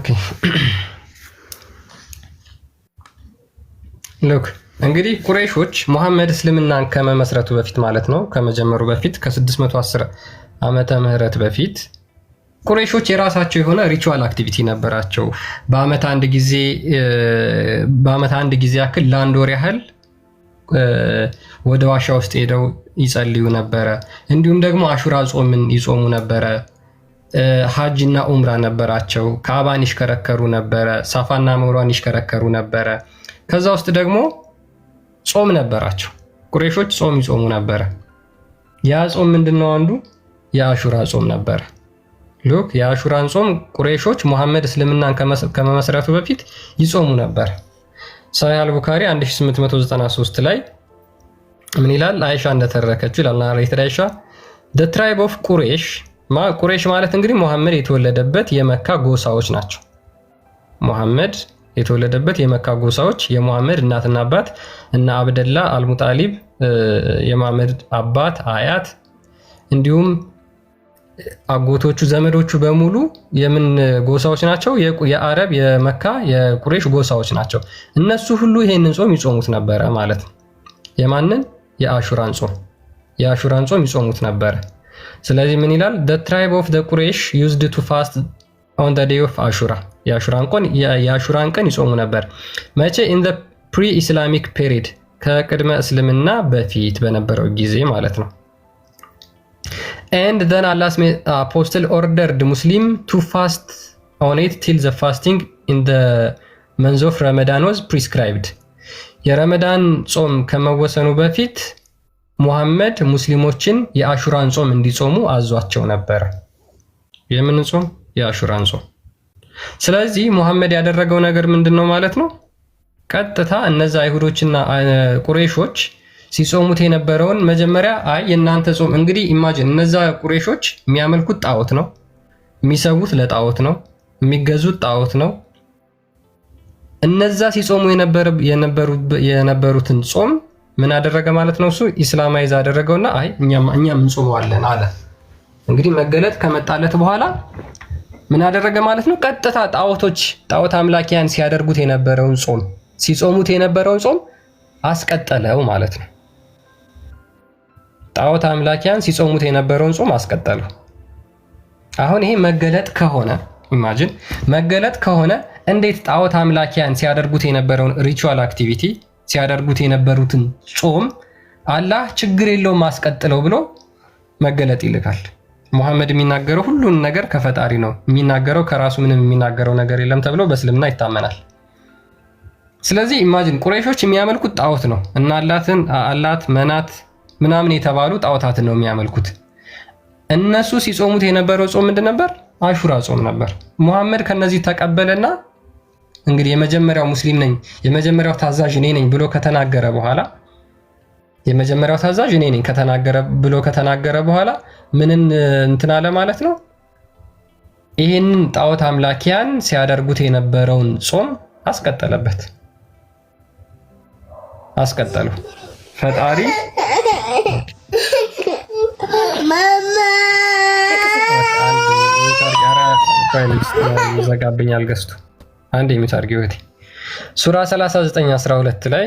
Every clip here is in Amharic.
ኦኬ ሉክ እንግዲህ ቁረይሾች ሙሐመድ እስልምናን ከመመስረቱ በፊት ማለት ነው ከመጀመሩ በፊት ከ610 ዓመተ ምህረት በፊት ቁረይሾች የራሳቸው የሆነ ሪቹዋል አክቲቪቲ ነበራቸው። በአመት አንድ ጊዜ ያክል ለአንድ ወር ያህል ወደ ዋሻ ውስጥ ሄደው ይጸልዩ ነበረ። እንዲሁም ደግሞ አሹራ ጾምን ይጾሙ ነበረ። ሐጅ እና ኡምራ ነበራቸው። ካዕባን ይሽከረከሩ ነበረ። ሳፋና መርዋን ይሽከረከሩ ነበረ። ከዛ ውስጥ ደግሞ ጾም ነበራቸው። ቁረይሾች ጾም ይጾሙ ነበረ። ያ ጾም ምንድነው? አንዱ የአሹራ ጾም ነበረ። ሉክ የአሹራን ጾም ቁረይሾች ሙሐመድ እስልምናን ከመመስረቱ በፊት ይጾሙ ነበር። ሰሒህ አልቡኻሪ 1893 ላይ ምን ይላል? አይሻ እንደተረከችው ይላል ናሬት አይሻ the tribe of ቁረይሽ ማለት እንግዲህ ሙሐመድ የተወለደበት የመካ ጎሳዎች ናቸው። ሙሐመድ የተወለደበት የመካ ጎሳዎች የሙሐመድ እናትና አባት እና አብደላ አልሙጣሊብ የሙሐመድ አባት አያት እንዲሁም አጎቶቹ ዘመዶቹ በሙሉ የምን ጎሳዎች ናቸው? የአረብ የመካ የቁረይሽ ጎሳዎች ናቸው። እነሱ ሁሉ ይሄንን ጾም ይጾሙት ነበረ ማለት ነው። የማንን? የአሹራን ጾም ይጾሙት ነበረ። ስለዚህ ምን ይላል? the tribe of the Quraysh used to fast on the day of Ashura የአሹራን ቀን ይጾሙ ነበር። መቼ? in the pre-Islamic period ከቅድመ እስልምና በፊት በነበረው ጊዜ ማለት ነው። and then Allah's apostle ordered Muslim to fast on it till the fasting in the month of Ramadan was prescribed የረመዳን ጾም ከመወሰኑ በፊት ሙሐመድ ሙስሊሞችን የአሹራን ጾም እንዲጾሙ አዟቸው ነበር። የምን ጾም? የአሹራን ጾም። ስለዚህ ሙሐመድ ያደረገው ነገር ምንድነው ማለት ነው? ቀጥታ እነዛ አይሁዶችና ቁረይሾች ሲጾሙት የነበረውን መጀመሪያ የእናንተ ጾም እንግዲህ ኢማጂን እነዛ ቁረይሾች የሚያመልኩት ጣዖት ነው፣ የሚሰዉት ለጣዖት ነው፣ የሚገዙት ጣዖት ነው። እነዛ ሲጾሙ የነበሩትን ጾም ምን አደረገ ማለት ነው? እሱ ኢስላማይዝ አደረገውና እኛም እንጾመዋለን አለ። እንግዲህ መገለጥ ከመጣለት በኋላ ምን አደረገ ማለት ነው? ቀጥታ ጣዖት አምላኪያን ሲያደርጉት የነበረውን ጾም ሲጾሙት የነበረውን ጾም አስቀጠለው ማለት ነው። ጣዖት አምላኪያን ሲጾሙት የነበረውን ጾም አስቀጠለው። አሁን ይሄ መገለጥ ከሆነ ኢማጂን መገለጥ ከሆነ እንዴት ጣዖት አምላኪያን ሲያደርጉት የነበረውን ሪቹዋል አክቲቪቲ ሲያደርጉት የነበሩትን ጾም አላህ ችግር የለውም ማስቀጥለው ብሎ መገለጥ ይልካል። ሙሐመድ የሚናገረው ሁሉን ነገር ከፈጣሪ ነው የሚናገረው፣ ከራሱ ምንም የሚናገረው ነገር የለም ተብሎ በእስልምና ይታመናል። ስለዚህ ኢማጂን ቁረይሾች የሚያመልኩት ጣዖት ነው እና አላት መናት ምናምን የተባሉ ጣዖታትን ነው የሚያመልኩት። እነሱ ሲጾሙት የነበረው ጾም ምንድን ነበር? አሹራ ጾም ነበር። ሙሐመድ ከነዚህ ተቀበለና እንግዲህ የመጀመሪያው ሙስሊም ነኝ የመጀመሪያው ታዛዥ እኔ ነኝ ብሎ ከተናገረ በኋላ የመጀመሪያው ታዛዥ እኔ ነኝ ከተናገረ በኋላ ምንን እንትን አለ ማለት ነው? ይሄንን ጣዖት አምላኪያን ሲያደርጉት የነበረውን ጾም አስቀጠለው። ፈጣሪ ዘጋብኛል ገዝቱ አንድ የሚታርጊው እህቴ ሱራ 39:12 ላይ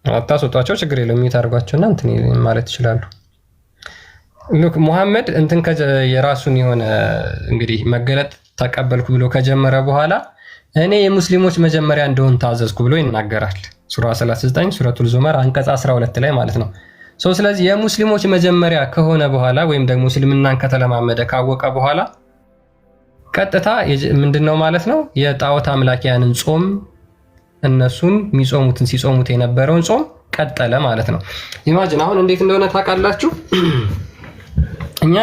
አታስወጧቸው፣ ችግር የለውም የሚታርጓቸውና እንትን ማለት ይችላሉ። ሉክ ሙሐመድ እንትን የራሱን የሆነ እንግዲህ መገለጥ ተቀበልኩ ብሎ ከጀመረ በኋላ እኔ የሙስሊሞች መጀመሪያ እንደሆን ታዘዝኩ ብሎ ይናገራል። ሱራ 39 ሱረቱል ዙመር አንቀጽ 12 ላይ ማለት ነው። ስለዚህ የሙስሊሞች መጀመሪያ ከሆነ በኋላ ወይም ደግሞ እስልምናን ከተለማመደ ካወቀ በኋላ ቀጥታ ምንድነው ማለት ነው? የጣዖት አምላኪያንን ጾም እነሱን ሲጾሙት የነበረውን ጾም ቀጠለ ማለት ነው። ኢማጂን አሁን እንዴት እንደሆነ ታውቃላችሁ? እኛ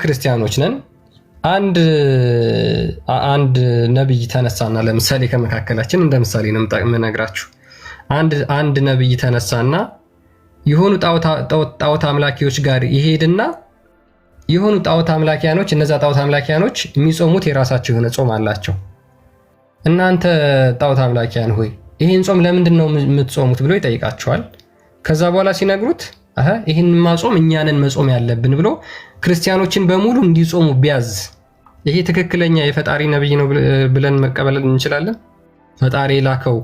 ክርስቲያኖች ነን። አንድ ነብይ ተነሳና ለምሳሌ ከመካከላችን እንደ ምሳሌ ነው የምነግራችሁ። አንድ ነብይ ተነሳና የሆኑ ጣዖት አምላኪዎች ጋር ይሄድና የሆኑ ጣዖት አምላኪያኖች እነዛ ጣዖት አምላኪያኖች የሚጾሙት የራሳቸው የሆነ ጾም አላቸው። እናንተ ጣዖት አምላኪያን ሆይ ይሄን ጾም ለምንድን ነው የምትጾሙት ብሎ ይጠይቃቸዋል። ከዛ በኋላ ሲነግሩት ይሄን ማጾም እኛንን መጾም ያለብን ብሎ ክርስቲያኖችን በሙሉ እንዲጾሙ ቢያዝ ይሄ ትክክለኛ የፈጣሪ ነብይ ነው ብለን መቀበል እንችላለን? ፈጣሪ ላከው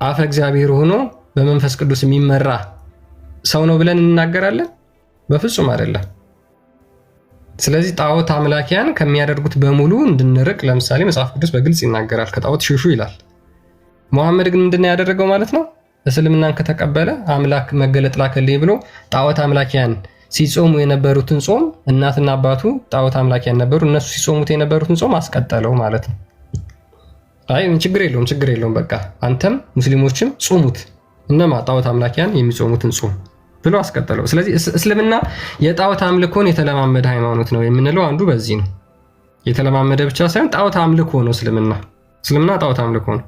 አፈ እግዚአብሔር ሆኖ በመንፈስ ቅዱስ የሚመራ ሰው ነው ብለን እንናገራለን? በፍጹም አይደለም። ስለዚህ ጣዖት አምላኪያን ከሚያደርጉት በሙሉ እንድንርቅ ለምሳሌ መጽሐፍ ቅዱስ በግልጽ ይናገራል። ከጣዖት ሽሹ ይላል። ሙሐመድ ግን ምንድን ነው ያደረገው ማለት ነው? እስልምናን ከተቀበለ አምላክ መገለጥ ላከልኝ ብሎ ጣዖት አምላኪያን ሲጾሙ የነበሩትን ጾም እናትና አባቱ ጣዖት አምላኪያን ነበሩ። እነሱ ሲጾሙት የነበሩትን ጾም አስቀጠለው ማለት ነው። አይ ችግር የለውም በቃ አንተም ሙስሊሞችም ጾሙት፣ እነማ ጣዖት አምላኪያን የሚጾሙትን ጾም ብሎ አስቀጠለው። ስለዚህ እስልምና የጣዖት አምልኮን የተለማመደ ሃይማኖት ነው የምንለው አንዱ በዚህ ነው። የተለማመደ ብቻ ሳይሆን ጣዖት አምልኮ ነው እስልምና ጣዖት አምልኮ ነው።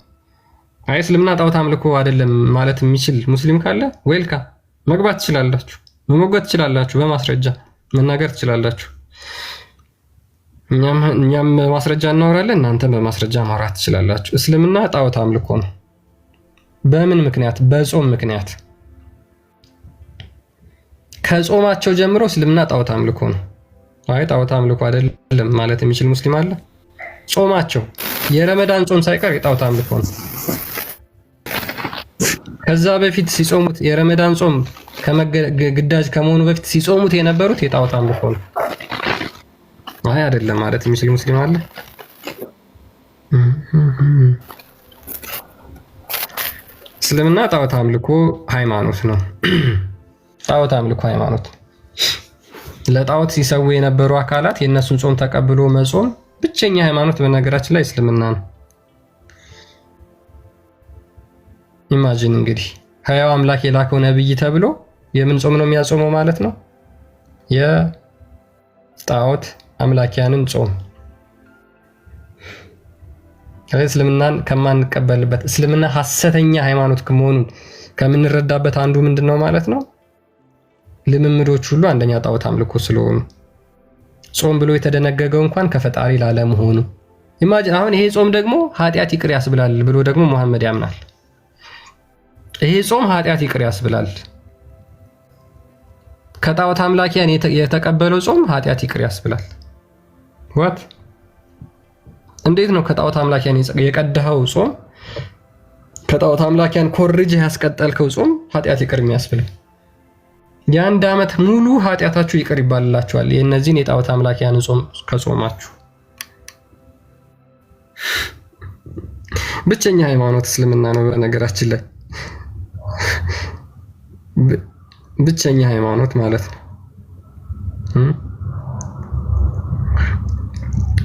አይ እስልምና ጣዖት አምልኮ አይደለም ማለት የሚችል ሙስሊም ካለ ዌልካም፣ መግባት ትችላላችሁ፣ መሞገት ትችላላችሁ፣ በማስረጃ መናገር ትችላላችሁ። እኛም በማስረጃ እናወራለን፣ እናንተም በማስረጃ ማውራት ትችላላችሁ። እስልምና ጣዖት አምልኮ ነው። በምን ምክንያት? በጾም ምክንያት። ከጾማቸው ጀምሮ እስልምና ጣዖት አምልኮ ነው። አይ ጣዖት አምልኮ አይደለም ማለት የሚችል ሙስሊም አለ? ጾማቸው የረመዳን ጾም ሳይቀር የጣዖት አምልኮ ነው። ከዛ በፊት ሲጾሙት የረመዳን ጾም ግዳጅ ከመሆኑ በፊት ሲጾሙት የነበሩት የጣዖት አምልኮ ነው። አይ አይደለም ማለት የሚችል ሙስሊም አለ? እስልምና ጣዖት አምልኮ ሃይማኖት ነው። ጣዖት አምልኮ ሃይማኖት። ለጣዖት ሲሰው የነበሩ አካላት የእነሱን ጾም ተቀብሎ መጾም ብቸኛ ሃይማኖት በነገራችን ላይ እስልምና ነው። ኢማጂን እንግዲህ ሕያው አምላክ የላከው ነብይ ተብሎ የምን ጾም ነው የሚያጾመው ማለት ነው? የጣዖት አምላኪያንን ጾም። እስልምናን ከማንቀበልበት እስልምና ሐሰተኛ ሃይማኖት መሆኑን ከምንረዳበት አንዱ ምንድነው ማለት ነው? ልምምዶች ሁሉ አንደኛ ጣዖት አምልኮ ስለሆኑ ጾም ብሎ የተደነገገው እንኳን ከፈጣሪ ላለመሆኑ። ኢማጂን አሁን ይሄ ጾም ደግሞ ኃጢአት ይቅር ያስብላል ብሎ ደግሞ መሐመድ ያምናል። ይሄ ጾም ኃጢአት ይቅር ያስብላል። ከጣዖት አምላኪያን የተቀበለው ጾም ኃጢአት ይቅር ያስብላል። ዋት እንዴት ነው ከጣዖት አምላኪያን የቀደኸው ጾም ከጣዖት አምላኪያን ኮርጅህ ያስቀጠልከው ጾም ኃጢአት ይቅር የሚያስብል? የአንድ ዓመት ሙሉ ኃጢአታችሁ ይቅር ይባልላችኋል የእነዚህን የጣዖት አምላኪያን ጾም ከጾማችሁ። ብቸኛ ሃይማኖት እስልምና ነው በነገራችን ላይ ብቸኛ ሃይማኖት ማለት ነው።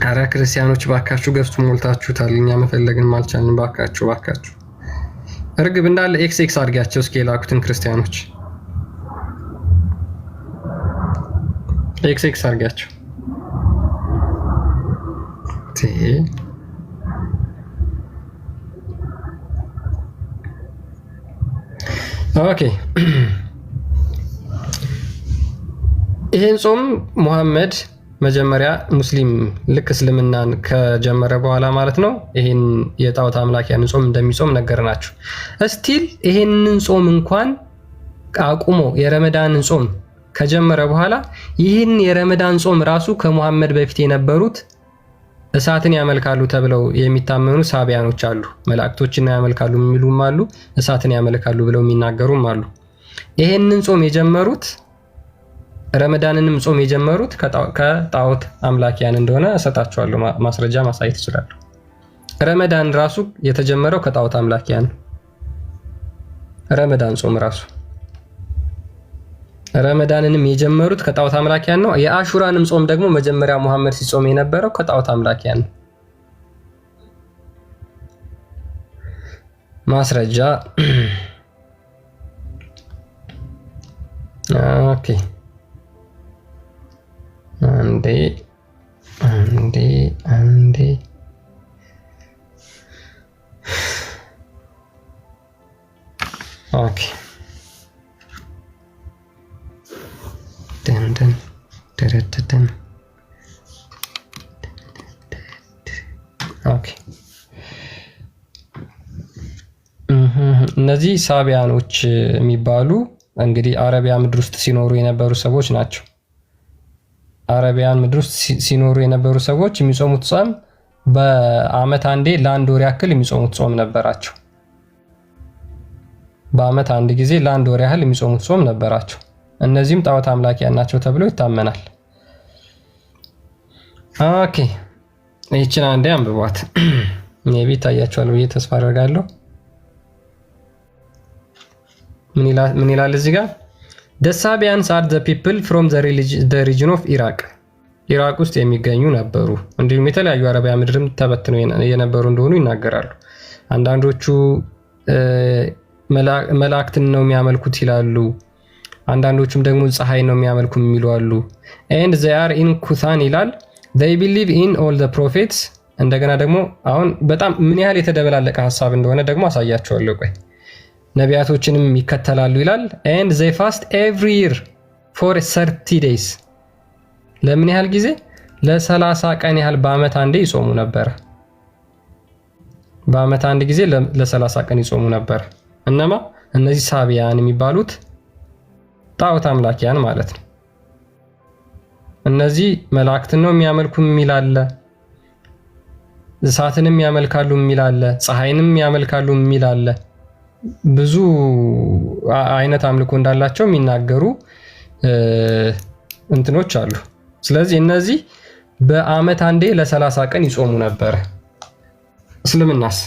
አረ ክርስቲያኖች ባካችሁ ገብቱ ሞልታችሁታል። እኛ መፈለግን አልቻልንም። ባካችሁ እርግብ እንዳለ ኤክስ አድርጋቸው እስኪ የላኩትን ክርስቲያኖች ኤክስ አድርጋቸው። ኦኬ ይህን ጾም ሙሐመድ መጀመሪያ ሙስሊም ልክ እስልምናን ከጀመረ በኋላ ማለት ነው ይህን የጣዖት አምላኪያን ጾም እንደሚጾም ነገርናችሁ። እስቲል ይህንን ጾም እንኳን አቁሞ የረመዳንን ጾም ከጀመረ በኋላ ይህን የረመዳን ጾም ራሱ ከሙሐመድ በፊት የነበሩት እሳትን ያመልካሉ ተብለው የሚታመኑ ሳቢያኖች አሉ። መላእክቶችን ያመልካሉ የሚሉም አሉ፣ እሳትን ያመልካሉ ብለው የሚናገሩም አሉ። ይህንን ጾም የጀመሩት ረመዳንንም ጾም የጀመሩት ከጣዖት አምላኪያን እንደሆነ እሰጣቸዋለሁ። ማስረጃ ማሳየት ይችላሉ። ረመዳን ራሱ የተጀመረው ከጣዖት አምላኪያን፣ ረመዳን ጾም ራሱ ረመዳንንም የጀመሩት ከጣዖት አምላኪያን ነው። የአሹራንም ጾም ደግሞ መጀመሪያ ሙሐመድ ሲጾም የነበረው ከጣዖት አምላኪያን ነው። ማስረጃ ኦኬ አንዴ ኦኬ ደን ኦኬ እነዚህ ሳቢያኖች የሚባሉ እንግዲህ አረቢያ ምድር ውስጥ ሲኖሩ የነበሩ ሰዎች ናቸው። አረቢያን ምድር ውስጥ ሲኖሩ የነበሩ ሰዎች የሚጾሙት ጾም በአመት አንዴ ለአንድ ወር ያክል የሚጾሙት ጾም ነበራቸው። በአመት አንድ ጊዜ ለአንድ ወር ያህል የሚጾሙት ጾም ነበራቸው። እነዚህም ጣዖት አምላኪያን ናቸው ተብሎ ይታመናል። ኦኬ ይህችን አንዴ አንብቧት። ሜቢ ታያችኋል ብዬ ተስፋ አደርጋለሁ። ምን ይላል እዚህ ጋር? The Sabians are the people from the region of Iraq. ኢራቅ ውስጥ የሚገኙ ነበሩ። እንዲሁም የተለያዩ አረቢያ ምድርም ተበትነው የነበሩ እንደሆኑ ይናገራሉ። አንዳንዶቹ መላእክትን ነው የሚያመልኩት ይላሉ። አንዳንዶቹም ደግሞ ፀሐይ ነው የሚያመልኩ የሚሉ አሉ። and they are in Kuthan ይላል። they believe in all the prophets። እንደገና ደግሞ አሁን በጣም ምን ያህል የተደበላለቀ ሐሳብ እንደሆነ ደግሞ አሳያቸዋለሁ። ቆይ ነቢያቶችንም ይከተላሉ ይላል። and they fast every year for 30 days። ለምን ያህል ጊዜ? ለ30 ቀን ያህል በአመት አንዴ ይጾሙ ነበር። በአመት አንድ ጊዜ ለ30 ቀን ይጾሙ ነበር። እነማ? እነዚህ ሳቢያን የሚባሉት ጣዖት አምላኪያን ማለት ነው። እነዚህ መላእክትን ነው የሚያመልኩ የሚል አለ፣ እሳትንም ያመልካሉ የሚል አለ፣ ፀሐይንም ያመልካሉ የሚል አለ። ብዙ አይነት አምልኮ እንዳላቸው የሚናገሩ እንትኖች አሉ። ስለዚህ እነዚህ በአመት አንዴ ለ30 ቀን ይጾሙ ነበር። እስልምናስ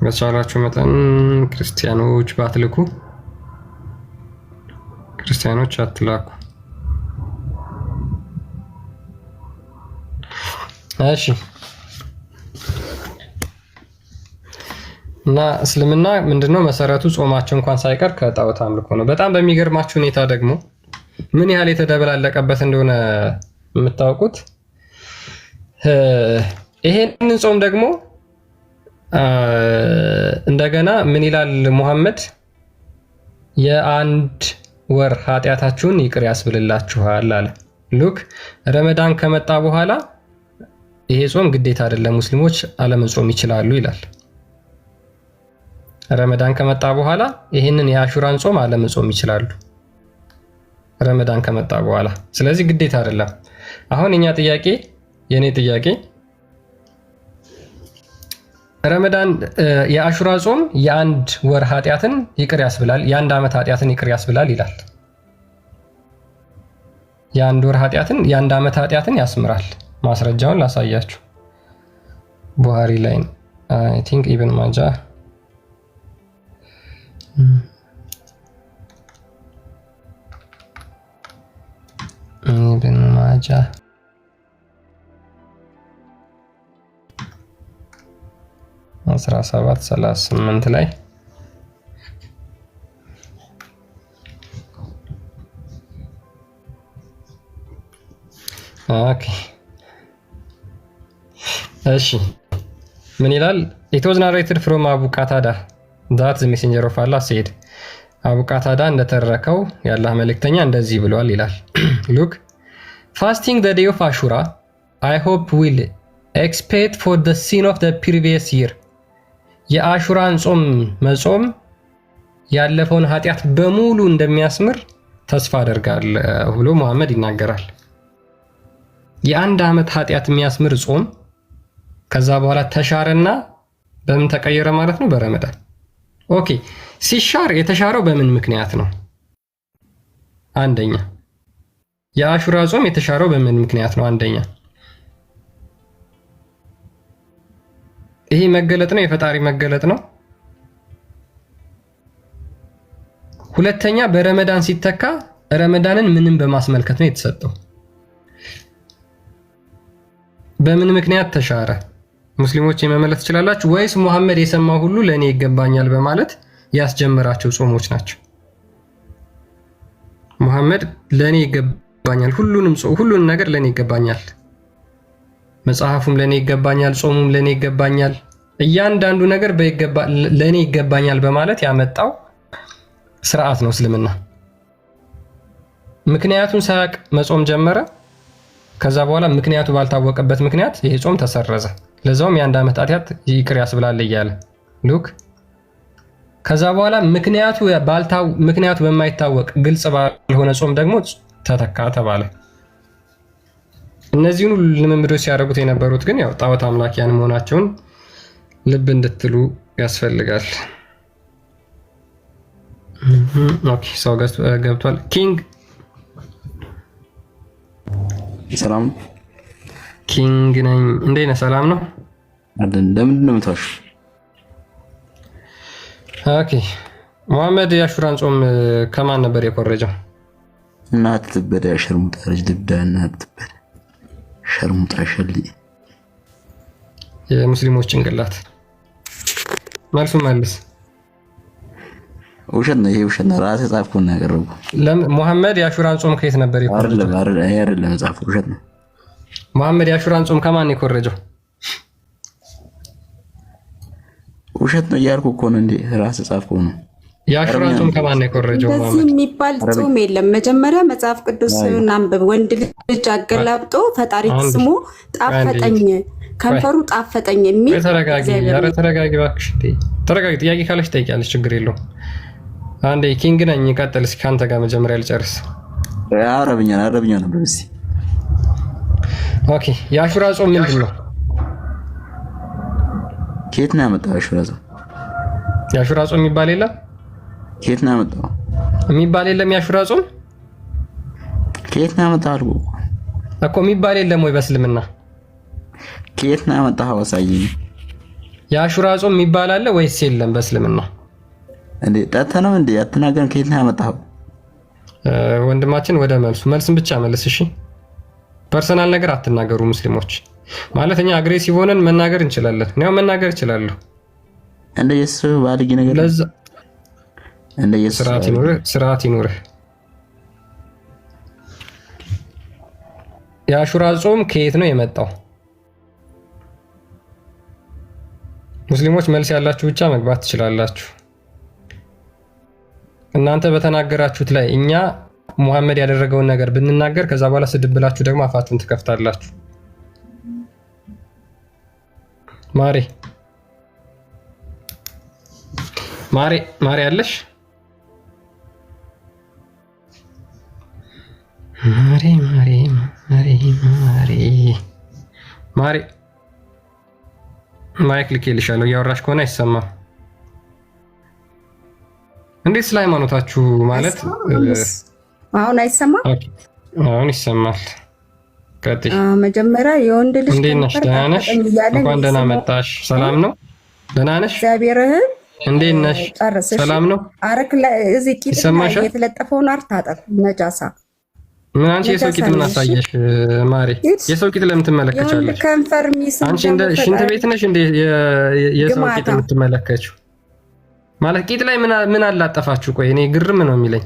በቻላችሁ መጠን ክርስቲያኖች ባትልኩ፣ ክርስቲያኖች አትላኩ። እሺ እና እስልምና ምንድነው መሰረቱ? ጾማቸው እንኳን ሳይቀር ከጣዖት አምልኮ ነው። በጣም በሚገርማችሁ ሁኔታ ደግሞ ምን ያህል የተደበላለቀበት እንደሆነ የምታውቁት ይሄንን ጾም ደግሞ እንደገና ምን ይላል ሙሐመድ? የአንድ ወር ኃጢአታችሁን ይቅር ያስብልላችኋል አለ። ሉክ ረመዳን ከመጣ በኋላ ይሄ ጾም ግዴታ አይደለም፣ ሙስሊሞች አለመጾም ይችላሉ ይላል። ረመዳን ከመጣ በኋላ ይሄንን የአሹራን ጾም አለመጾም ይችላሉ፣ ረመዳን ከመጣ በኋላ። ስለዚህ ግዴታ አይደለም። አሁን የኔ ጥያቄ ረመዳን የአሹራ ጾም የአንድ ወር ኃጢአትን ይቅር ያስብላል፣ የአንድ ዓመት ኃጢአትን ይቅር ያስብላል ይላል። የአንድ ወር ኃጢአትን የአንድ ዓመት ኃጢአትን ያስምራል። ማስረጃውን ላሳያችሁ። ቡሃሪ ላይ አይ ቲንክ ኢብን ማጃ ኢብን ማጃ 17:38 ላይ ኦኬ እሺ ምን ይላል? it was narrated from Abu Qatada that the messenger of Allah said አቡ ቃታዳ እንደተረከው የአላህ መልእክተኛ እንደዚህ ብሏል ይላል። look fasting the day of Ashura I hope will expiate for the sin of the previous year የአሹራን ጾም መጾም ያለፈውን ኃጢአት በሙሉ እንደሚያስምር ተስፋ አደርጋለሁ ብሎ መሐመድ ይናገራል። የአንድ ዓመት ኃጢአት የሚያስምር ጾም ከዛ በኋላ ተሻረና በምን ተቀየረ ማለት ነው? በረመዳን። ኦኬ ሲሻር የተሻረው በምን ምክንያት ነው? አንደኛ የአሹራ ጾም የተሻረው በምን ምክንያት ነው? አንደኛ ይሄ መገለጥ ነው፣ የፈጣሪ መገለጥ ነው። ሁለተኛ በረመዳን ሲተካ ረመዳንን ምንም በማስመልከት ነው የተሰጠው? በምን ምክንያት ተሻረ? ሙስሊሞች የመመለስ ትችላላችሁ ወይስ ሙሐመድ የሰማው ሁሉ ለኔ ይገባኛል በማለት ያስጀመራቸው ጾሞች ናቸው? ሙሐመድ ለኔ ይገባኛል፣ ሁሉንም ነገር ለኔ ይገባኛል፣ መጽሐፉም ለኔ ይገባኛል፣ ጾሙም ለኔ ይገባኛል፣ እያንዳንዱ ነገር ለኔ ይገባኛል በማለት ያመጣው ስርዓት ነው እስልምና። ምክንያቱን ሳያቅ መጾም ጀመረ። ከዛ በኋላ ምክንያቱ ባልታወቀበት ምክንያት ይሄ ጾም ተሰረዘ። ለዛውም የአንድ ዓመት ኃጢአት ይቅር ያስብላል እያለ ሉክ። ከዛ በኋላ ምክንያቱ በማይታወቅ ግልጽ ባልሆነ ጾም ደግሞ ተተካ ተባለ። እነዚህን ሁሉ ልምምዶች ሲያደርጉት የነበሩት ግን ያው ጣዖት አምላኪያን መሆናቸውን ልብ እንድትሉ ያስፈልጋል። ኦኬ ሰው ገብቷል። ኪንግ ሰላም ኪንግ ነኝ። እንዴት ነህ? ሰላም ነው አይደል? ለምንድን ነው የምታወሽ? ኦኬ መሐመድ የአሹራን ጾም ከማን ነበር የኮረጀው? እናት ትበዳ ሸርሙጣ ልጅ ልብዳ እናት ትበዳ ሸርሙጣ ሸሊ የሙስሊሞች ጭንቅላት። መልሱን መልስ። ውሸት ነው ይሄ ውሸት ነው። ራሴ ጻፍኩት ነው ያቀረብኩ። መሐመድ የአሹራን ጾም ከየት ነበር የኮረጀው? አይደለም ጻፍኩት። ውሸት ነው። መሐመድ የአሹራን ጾም ከማን የኮረጀው? ውሸት ነው እያልኩ እኮ ነው እንዴ። ራሴ ጻፍኩት ነው። የአሹራን ጾም ከማን የኮረጀው? እንደዚህ የሚባል ጾም የለም። መጀመሪያ መጽሐፍ ቅዱስን አንብብ። ወንድ ልጅ አገላብጦ ፈጣሪ ስሙ ጣፈጠኝ ከንፈሩ ጣፈጠኝ የሚል ተረጋጊ። ኧረ ተረጋጊ እባክሽ። ተረጋጊ። ጥያቄ ካለሽ ትጠይቂያለሽ፣ ችግር የለውም። አንዴ ኪንግ ነኝ። ቀጥል እስኪ ከአንተ ጋር መጀመሪያ ልጨርስ። አረብኛ ነበር እስኪ። ኦኬ የአሹራ ጾም ምንድን ነው? ከየት ነው ያመጣው አሹራ ጾም? የአሹራ ጾም የሚባል የለም። ከየት ነው ያመጣው? የሚባል የለም። የአሹራ ጾም ከየት ነው ያመጣው አልኩ እኮ። የሚባል የለም ወይ በእስልምና? ከየት ነው ያመጣው? አሳየኝ። የአሹራ ጾም የሚባል አለ ወይስ የለም በእስልምና? እንዴ ጠተነው እንዴ አትናገርም? ከየት ነው ያመጣው? ወንድማችን ወደ መልስን ብቻ መልስ እሺ። ፐርሰናል ነገር አትናገሩ ሙስሊሞች። ማለት እኛ አግሬሲቭ ሆነን መናገር እንችላለን። እኔው መናገር እችላለሁ። እንደ ኢየሱስ ባልጊ ነገር ለዛ እንደ ኢየሱስ ስርዓት ይኑርህ። የአሹራ ጾም ከየት ነው የመጣው? ሙስሊሞች መልስ ያላችሁ ብቻ መግባት ትችላላችሁ። እናንተ በተናገራችሁት ላይ እኛ ሙሐመድ ያደረገውን ነገር ብንናገር ከዛ በኋላ ስድብ ብላችሁ ደግሞ አፋችሁን ትከፍታላችሁ። ማሪ አለሽ? ማሪ ማይክ ልኬልሻለሁ። እያወራሽ ከሆነ አይሰማም። እንዴት ስለ ሃይማኖታችሁ ማለት አሁን አይሰማም? አሁን ይሰማል። ቀጥይ። መጀመሪያ የወንድ ልጅ እንዴት ነሽ? ደህና ነሽ? እንኳን ደህና መጣሽ። ሰላም ነው? ደህና ነሽ? እግዚአብሔር እንዴት ነሽ? ሰላም ነው? አረክ እዚህ ቂጥ ላይ የተለጠፈውን አርታጠፍ ነጃሳ። ምን አንቺ የሰው ቂጥ ምን አሳየሽ? ማሪ የሰው ቂጥ ለምን ትመለከቻለሽ? ከንፈር ሚስ አንቺ እንደ ሽንት ቤት ነሽ እንደ የሰው ቂጥ የምትመለከችው? ማለት ቂጥ ላይ ምን አላጠፋችሁ? ቆይ እኔ ግርም ነው የሚለኝ።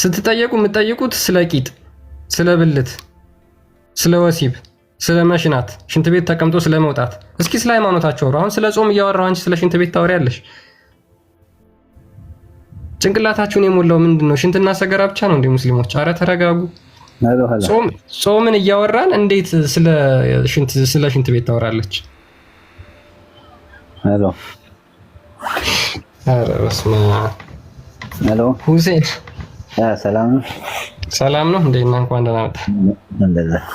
ስትጠየቁ የምትጠይቁት ስለ ቂጥ፣ ስለ ብልት፣ ስለ ወሲብ፣ ስለ መሽናት፣ ሽንት ቤት ተቀምጦ ስለ መውጣት። እስኪ ስለ ሃይማኖታችሁ አውሩ። አሁን ስለ ጾም እያወራሁ አንቺ ስለ ሽንት ቤት ታወሪያለሽ? ጭንቅላታችሁን የሞላው ምንድን ነው? ሽንትና ሰገራ ብቻ ነው እንደ ሙስሊሞች? አረ ተረጋጉ። ጾምን እያወራን እንዴት ስለ ሽንት ቤት ታወራለች? ሄሎ አረ በስመ አብ። ሄሎ ሁሴን ሰላም ነው? ሰላም ነው። እንዴት ነህ? እንኳን ደህና መጣህ። አልሐምዱሊላህ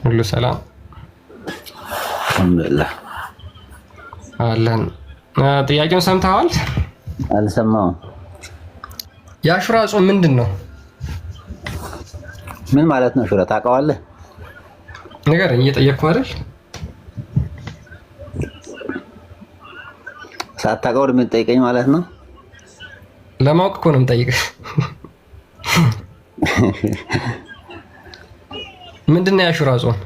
ሁሉ ሰላም አልሐምዱሊላህ አለን። ጥያቄውን ሰምተዋል? አልሰማሁም። የአሹራ ጾም ምንድን ነው? ምን ማለት ነው? ሹራ ታውቀዋለህ? ንገረኝ። እየጠየቅኩህ አይደል? ሳታውቀው የምትጠይቀኝ ማለት ነው? ለማወቅ እኮ ነው የምጠይቅህ። ምንድን ነው የአሹራ ጾም?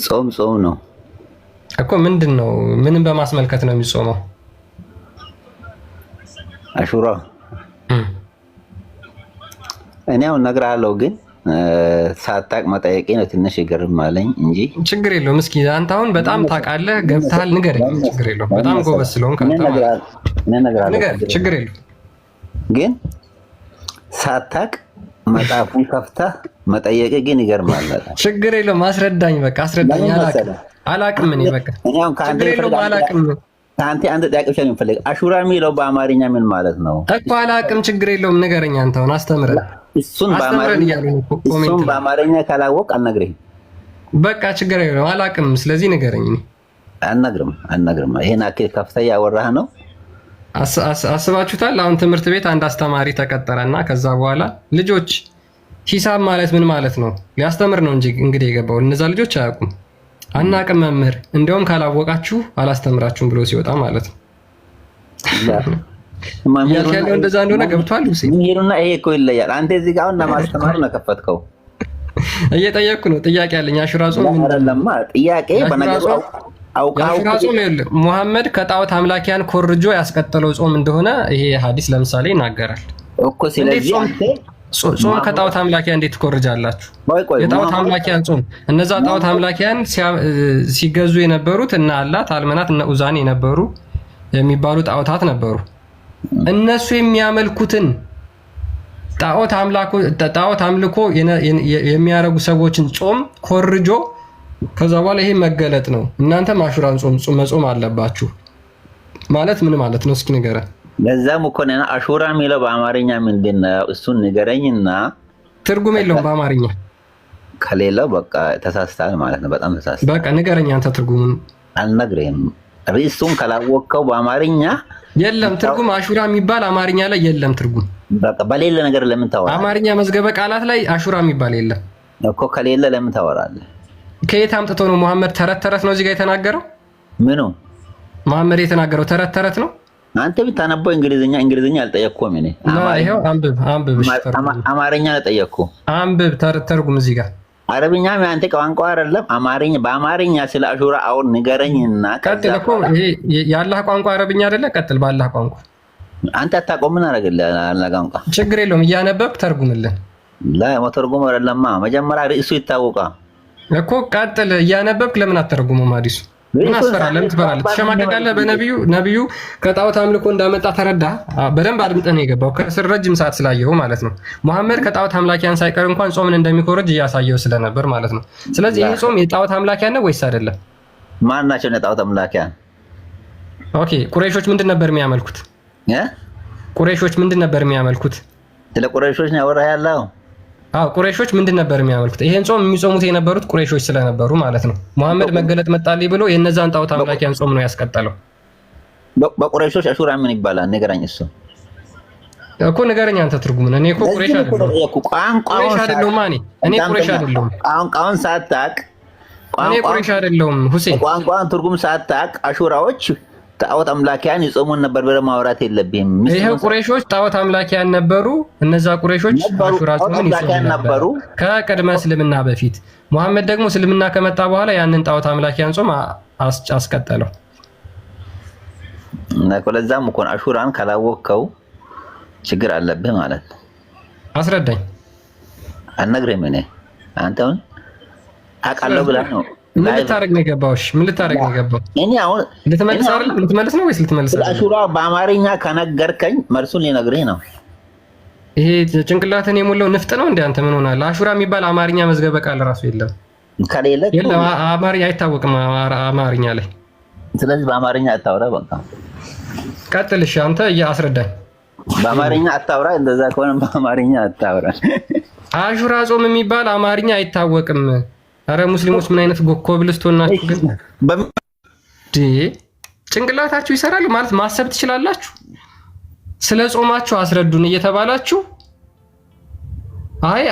ጾም ነው እኮ። ምንድን ነው? ምንም በማስመልከት ነው የሚጾመው? አሹራ እኔ አሁን እነግርሃለሁ፣ ግን ሳታውቅ መጠየቄ ነው ትንሽ ይገርማለኝ እንጂ ችግር የለውም። እስኪ አንተ አሁን በጣም ታውቃለህ፣ ገብተሃል፣ ንገረኝ። ችግር የለውም። በጣም ጎበዝ ስለሆንክ ንገረኝ። ችግር የለውም። ግን ሳታውቅ መጽሐፉን ከፍተህ መጠየቅ ግን ይገርማል። ችግር የለውም። አስረዳኝ። በቃ አስረዳኝ። አላውቅም እኔ በቃ ችግር የለውም። አላውቅም አንተ ጥያቄ ብቻ ነው የምፈልግ። አሹራ የሚለው በአማርኛ ምን ማለት ነው እኮ አላውቅም። ችግር የለውም ንገረኝ። አንተውን አስተምረን። እሱን በአማርኛ ካላወቅ አልነግርህም። በቃ ችግር የለውም አላውቅም። ስለዚህ ንገረኝ። አልነግርም። ይሄን አክል ከፍተህ ያወራህ ነው። አስባችሁታል? አሁን ትምህርት ቤት አንድ አስተማሪ ተቀጠረና ከዛ በኋላ ልጆች ሂሳብ ማለት ምን ማለት ነው ሊያስተምር ነው እንጂ እንግዲህ የገባው እነዛ ልጆች አያውቁም። አናውቅም መምህር፣ እንዲያውም ካላወቃችሁ አላስተምራችሁም ብሎ ሲወጣ ማለት ነው። ያለው እንደዛ እንደሆነ ገብቷል። መምህሩና ይሄ እኮ ይለያል። አንተ እዚህ ጋር አሁን ለማስተማር ነው ከፈትከው። እየጠየቅኩ ነው። ጥያቄ ያለኝ አሹራ ጾም ምን አይደለም። ጥያቄ በነገሩ አሹራ ጾም ይኸውልህ ሙሐመድ ከጣዖት አምላኪያን ኮርጆ ያስቀጠለው ጾም እንደሆነ ይሄ ሐዲስ ለምሳሌ ይናገራል እኮ። ስለዚህ ጾም ከጣዖት አምላኪያን እንዴት ትኮርጃላችሁ? የጣዖት አምላኪያን ጾም እነዛ ጣዖት አምላኪያን ሲገዙ የነበሩት እና አላት አልመናት እና ኡዛን የነበሩ የሚባሉ ጣዖታት ነበሩ። እነሱ የሚያመልኩትን ጣዖት አምልኮ የሚያረጉ ሰዎችን ጾም ኮርጆ ከዛ በኋላ ይሄ መገለጥ ነው። እናንተም አሹራን ጾም መጾም አለባችሁ ማለት ምን ማለት ነው? እስኪ ንገረን። ለዛም እኮ ነው አሹራ የሚለው በአማርኛ ምንድን ነው? እሱን ንገረኝና። ትርጉም የለውም በአማርኛ። ከሌለው በቃ ተሳስተሃል ማለት ነው። በጣም ተሳስተሃል። በቃ ንገረኝ አንተ ትርጉሙን። አልነግርህም። ርዕሱን ካላወቅከው በአማርኛ የለም ትርጉም። አሹራ የሚባል አማርኛ ላይ የለም ትርጉም። በቃ በሌለ ነገር ለምን ታወራለህ? አማርኛ መዝገበ ቃላት ላይ አሹራ የሚባል የለም እኮ። ከሌለ ለምን ታወራለህ? ከየት አምጥቶ ነው? መሐመድ ተረት ነው እዚህ ጋር የተናገረው? ምኑ መሐመድ የተናገረው ተረት ነው? አንተ ብታነበው እንግሊዝኛ አልጠየቅኩም እኔ። ይሄው አንብብ። አማርኛ አልጠየቅኩ። አንብብ ተርጉም እዚህ ጋር። አረብኛ ያንተ ቋንቋ አይደለም። በአማርኛ ስለ አሹራ አሁን ንገረኝና ቀጥል እኮ። ይሄ የአላህ ቋንቋ አረብኛ አይደለ? ቀጥል በአላህ ቋንቋ። አንተ አታውቀውም። ምን አደረግልህ? አላህ ቋንቋ ችግር የለውም። እያነበብክ ተርጉምልን። መተርጉም አይደለማ። መጀመሪያ ርዕሱ ይታወቃል እኮ። ቀጥል እያነበብክ። ለምን አትተረጉመውም? ሐዲሱ ምን አስፈራለህ? ለምን ትፈራለህ? ትሸማቀቃለህ። ነብዩ ከጣዖት አምልኮ እንዳመጣ ተረዳ። በደንብ አድምጠህ ነው የገባው። ከስር ረጅም ሰዓት ስላየው ማለት ነው። መሐመድ ከጣዖት አምላኪያን ሳይቀር እንኳን ጾምን እንደሚኮርጅ እያሳየው ስለነበር ማለት ነው። ስለዚህ ይሄ ጾም የጣዖት አምላኪያን ነው ወይስ አይደለም? ማን ናቸው የጣዖት አምላኪያን? ኦኬ ቁረይሾች ምንድን ነበር የሚያመልኩት? ቁረይሾች ምንድን ነበር የሚያመልኩት? ስለ ቁረይሾች ነው ያወራህ ያለው? አዎ ቁረይሾች ምንድን ነበር የሚያመልኩት? ይሄን ጾም የሚጾሙት የነበሩት ቁረይሾች ስለነበሩ ማለት ነው። መሐመድ መገለጥ መጣልኝ ብሎ የነዛን ጣዖት አምላኪያን ጾም ነው ያስቀጠለው። በቁረይሾች አሹራ ምን ይባላል? ንገረኝ። እሱ እኮ ንገረኝ አንተ ትርጉሙን። እኔ እኮ ቁረይሽ አይደለሁም። እኔ ቁረይሽ አይደለሁም። ቋንቋውን ሳታውቅ እኔ ቁረይሽ አይደለሁም። ሁሴን ቋንቋውን ትርጉም ሳታውቅ አሹራዎች ጣዖት አምላኪያን ይጾሙን ነበር ብለህ ማውራት የለብህም። ይሄው ቁረይሾች ጣዖት አምላኪያን ነበሩ። እነዛ ቁረይሾች አሹራ ጾምን ይጾሙ ነበሩ ከቅድመ እስልምና በፊት። መሐመድ ደግሞ እስልምና ከመጣ በኋላ ያንን ጣዖት አምላኪያን ጾም አስቀጠለው። ለዛም እኮ አሹራን ካላወቅከው ችግር አለብህ ማለት ነው። አስረዳኝ። አልነግርህም። እኔ አንተውን አውቃለሁ ብለህ ነው። ምን ልታረግ ነው የገባው? እሺ ምን ልታረግ ነው የገባው? እኔ አሁን ልትመልስ ነው ወይስ ልትመልስ? አሹራ በአማርኛ ከነገርከኝ መልሱን ሊነግርህ ነው። ይሄ ጭንቅላትን የሞላው ንፍጥ ነው እንዴ? አንተ ምን ሆናል? አሹራ የሚባል አማርኛ መዝገበ ቃል ራሱ የለም። ከሌለ የለም አማርኛ አይታወቅም አማርኛ ላይ። ስለዚህ በአማርኛ አታውራ። በቃ ቀጥል። እሺ አንተ አስረዳኝ። በአማርኛ አታውራ። እንደዛ ከሆነ በአማርኛ አታውራ። አሹራ ጾም የሚባል አማርኛ አይታወቅም። አረ ሙስሊሞች ምን አይነት ኮብልስቶን ናችሁ ግን? ጭንቅላታችሁ ይሰራል ማለት ማሰብ ትችላላችሁ? ስለ ጾማችሁ አስረዱን እየተባላችሁ አይ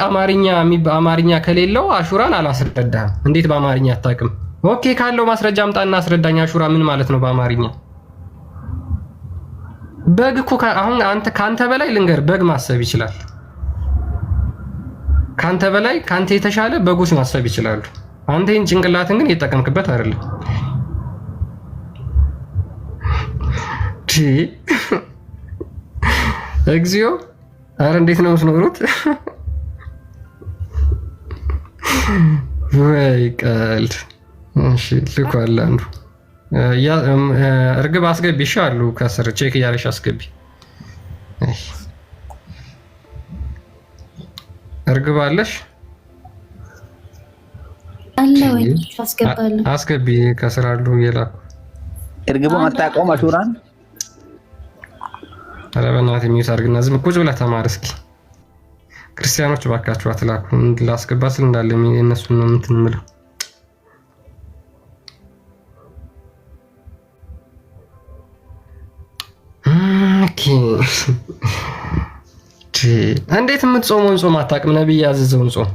አማርኛ ከሌለው አሹራን አላስረዳህም። እንዴት በአማርኛ አታውቅም? ኦኬ ካለው ማስረጃ አምጣና አስረዳኝ። አሹራ ምን ማለት ነው በአማርኛ? በግ እኮ አሁን ካንተ በላይ ልንገር፣ በግ ማሰብ ይችላል። ካንተ በላይ ካንተ የተሻለ በጎች ማሰብ ይችላሉ። አንተ ይህን ጭንቅላትን ግን እየተጠቀምክበት አይደለም። እግዚኦ! አረ እንዴት ነው የምትኖሩት? ወይ ቀልድ። እሺ ልኳል አንዱ እርግብ አስገቢ። እሺ አሉ ከስር ቼክ እያለሽ አስገቢ። እርግብ አለሽ? አለ ወይ? አስገባለሁ። አስገቢ ከስር አሉ እየላኩ እርግቡ አታውቀውም አሹራን? ኧረ በእናትህ የሚዩት አድርግና ዝም ቁጭ ብለህ ተማር እስኪ። ክርስቲያኖች እባካችሁ አትላኩ። ላስገባ ስል እንዳለ የእነሱን ነው እንትን የምለው። እንዴት የምትጾመውን ጾም አታውቅም? ነብይ ያዘዘውን ጾም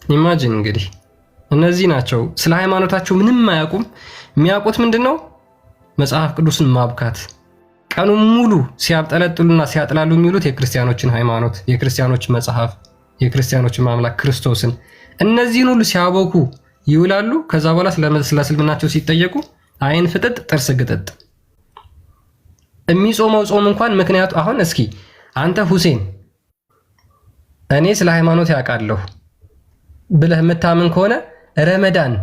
ኢማጂን። እንግዲህ እነዚህ ናቸው ስለ ሃይማኖታቸው ምንም አያውቁም። የሚያውቁት ምንድነው? መጽሐፍ ቅዱስን ማብካት። ቀኑን ሙሉ ሲያብጠለጥሉና ሲያጥላሉ የሚሉት የክርስቲያኖችን ሃይማኖት፣ የክርስቲያኖችን መጽሐፍ፣ የክርስቲያኖችን ማምላክ ክርስቶስን፣ እነዚህን ሁሉ ሲያቦኩ ይውላሉ። ከዛ በኋላ ስለ እስልምናቸው ሲጠየቁ አይን ፍጥጥ ጥርስ ግጥጥ። የሚጾመው ጾም እንኳን ምክንያቱ አሁን እስኪ አንተ ሁሴን እኔ ስለ ሃይማኖት ያውቃለሁ ብለህ የምታምን ከሆነ ረመዳን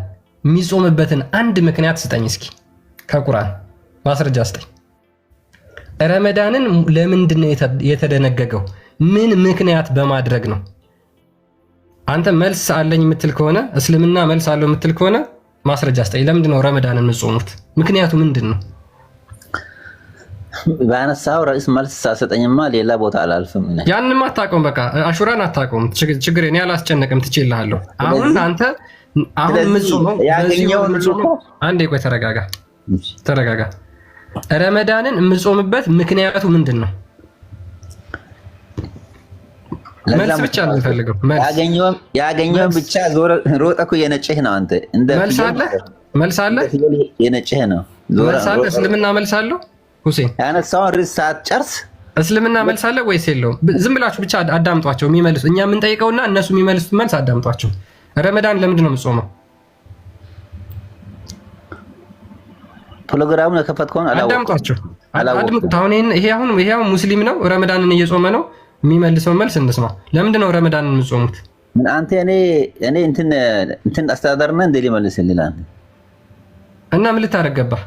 የሚጾምበትን አንድ ምክንያት ስጠኝ እስኪ። ከቁርአን ማስረጃ ስጠኝ። ረመዳንን ለምንድን ነው የተደነገገው? ምን ምክንያት በማድረግ ነው? አንተ መልስ አለኝ የምትል ከሆነ እስልምና መልስ አለው የምትል ከሆነ ማስረጃ ስጠኝ። ለምንድን ነው ረመዳንን የምትጾሙት? ምክንያቱ ምንድን ነው? ባነሳው ርዕስ መልስ ሳሰጠኝማ ሌላ ቦታ አላልፍም። ያንንም አታውቀውም። በቃ አሹራን አታውቀውም። ችግር እኔ አላስጨነቅም፣ ትችላለህ። አሁን አንተ አሁን የምትጾመው አንዴ ቆይ፣ ተረጋጋ። ረመዳንን የምትጾምበት ምክንያቱ ምንድን ነው? መልስ ብቻ ነው የምፈልገው። ያገኘውን ብቻ ሮጠህ እኮ የነጭህ ነው አንተ። እንደ መልስ አለ የነጭህ ነው። መልስ አለ። እስልምና መልስ አለው። ሁሴን ያነሳውን ርዕስ ሳትጨርስ እስልምና መልስ አለ ወይስ የለውም? ዝም ብላችሁ ብቻ አዳምጧቸው። የሚመልሱ እኛ የምንጠይቀውና እነሱ የሚመልሱት መልስ አዳምጧቸው። ረመዳን ለምንድን ነው የምትጾመው? ፕሮግራሙን የከፈትከውን አዳምጧቸው። ይሄ አሁን ሙስሊም ነው፣ ረመዳንን እየጾመ ነው። የሚመልሰው መልስ እንስማ። ለምንድን ነው ረመዳንን የምትጾሙት? ምን አንተ እኔ እንትን አስተዳደርና እንደ ሊመልስልህ እና ምን ልታደርግ ገባህ?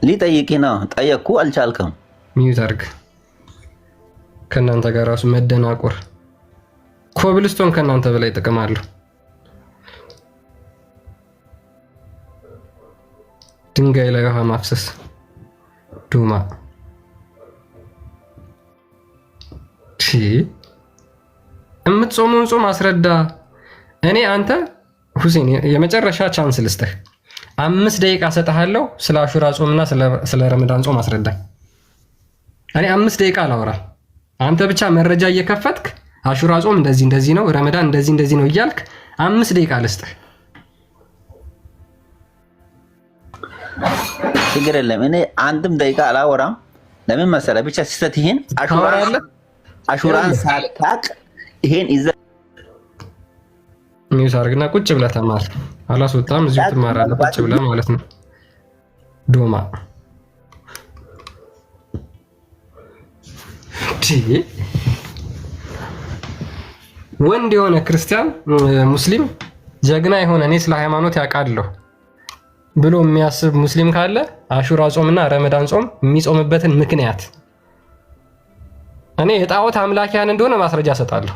ሊጠይቅህ ነው። ጠየቅኩ፣ አልቻልከም። ሚዩት አድርግ። ከእናንተ ጋር ራሱ መደናቆር። ኮብልስቶን ከእናንተ በላይ ጥቅም አለው። ድንጋይ ላይ ውሃ ማፍሰስ ዱማ። የምትጾመውን ጾም አስረዳ። እኔ አንተ ሁሴን የመጨረሻ ቻንስ ልስጥህ። 5 ደቂቃ ሰጥሃለሁ። ስለ አሹራ ጾምና ስለ ረመዳን ጾም አስረዳኝ። እኔ 5 ደቂቃ አላወራም። አንተ ብቻ መረጃ እየከፈትክ አሹራ ጾም እንደዚህ ነው፣ ረመዳን እንደዚህ ነው እያልክ 5 ደቂቃ ልስጥህ። ችግር የለም። እኔ አንድም ደቂቃ አላወራም። ለምን መሰለህ? ብቻ ሲሰጥ ይሄን አሹራን ሳታቅ ይሄን ይዘህ ሚዩት አድርግና ቁጭ ብለህ ተማር። አላስወጣም፣ እዚሁ ትማራለህ ቁጭ ብለህ ማለት ነው። ዶማ ወንድ የሆነ ክርስቲያን ሙስሊም ጀግና የሆነ እኔ ስለ ሃይማኖት ያውቃለሁ ብሎ የሚያስብ ሙስሊም ካለ አሹራ ጾምና ረመዳን ጾም የሚጾምበትን ምክንያት እኔ የጣዖት አምላኪያን እንደሆነ ማስረጃ ሰጣለሁ።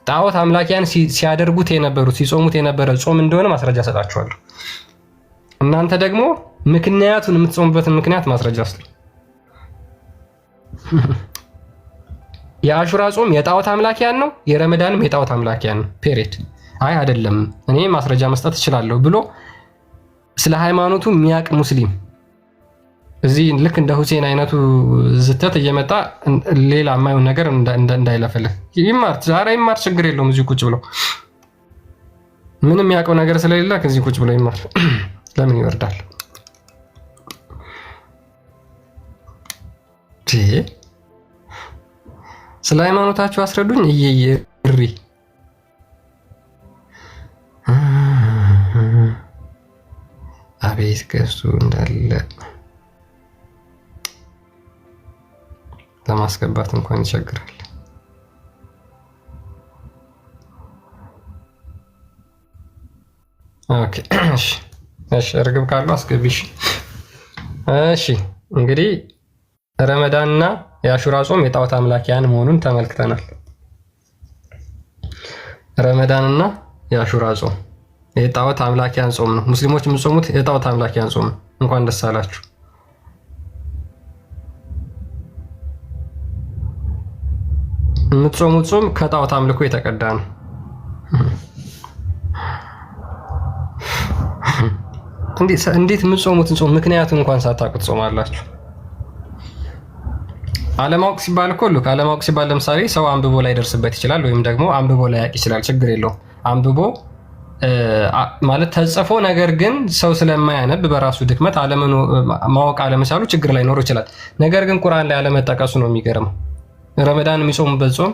ጣዖት አምላኪያን ሲያደርጉት የነበሩት ሲጾሙት የነበረ ጾም እንደሆነ ማስረጃ ሰጣችኋለሁ። እናንተ ደግሞ ምክንያቱን የምትጾሙበትን ምክንያት ማስረጃ ስጡ። የአሹራ ጾም የጣዖት አምላኪያን ነው፣ የረመዳንም የጣዖት አምላኪያን ነው። ፔሬድ። አይ አይደለም እኔ ማስረጃ መስጠት እችላለሁ ብሎ ስለ ሃይማኖቱ የሚያውቅ ሙስሊም እዚህ ልክ እንደ ሁሴን አይነቱ ዝተት እየመጣ ሌላ የማይሆን ነገር እንዳይለፈልህ ይማር። ዛሬ ይማር፣ ችግር የለውም። እዚህ ቁጭ ብሎ ምንም የሚያውቀው ነገር ስለሌለ ከዚህ ቁጭ ብሎ ይማር። ለምን ይወርዳል? ስለ ሃይማኖታችሁ አስረዱኝ። እሪ አቤት ከሱ እንዳለ ለማስገባት እንኳን ይቸግራል። ኦኬ እሺ እርግብ ካሉ አስገቢሽ። እሺ እንግዲህ ረመዳንና የአሹራ ጾም የጣዖት አምላኪያን መሆኑን ተመልክተናል። ረመዳንና የአሹራ ጾም የጣዖት አምላኪያን ጾም ነው። ሙስሊሞች የሚጾሙት የጣዖት አምላኪያን ጾም ነው። እንኳን ደስ አላችሁ። የምትጾሙት ጾም ከጣዖት አምልኮ የተቀዳ ነው። እንዴት የምትጾሙትን ጾም ምክንያቱም እንኳን ሳታውቁት ጾማላችሁ? አለማወቅ ሲባል እኮ ልክ አለማወቅ ሲባል ለምሳሌ ሰው አንብቦ ላይ ደርስበት ይችላል፣ ወይም ደግሞ አንብቦ ላይ ያውቅ ይችላል። ችግር የለውም። አንብቦ ማለት ተጽፎ ነገር ግን ሰው ስለማያነብ በራሱ ድክመት ማወቅ አለመቻሉ ችግር ላይ ኖሮ ይችላል። ነገር ግን ቁርአን ላይ አለመጠቀሱ ነው የሚገርመው። ረመዳን የሚጾሙበት ጾም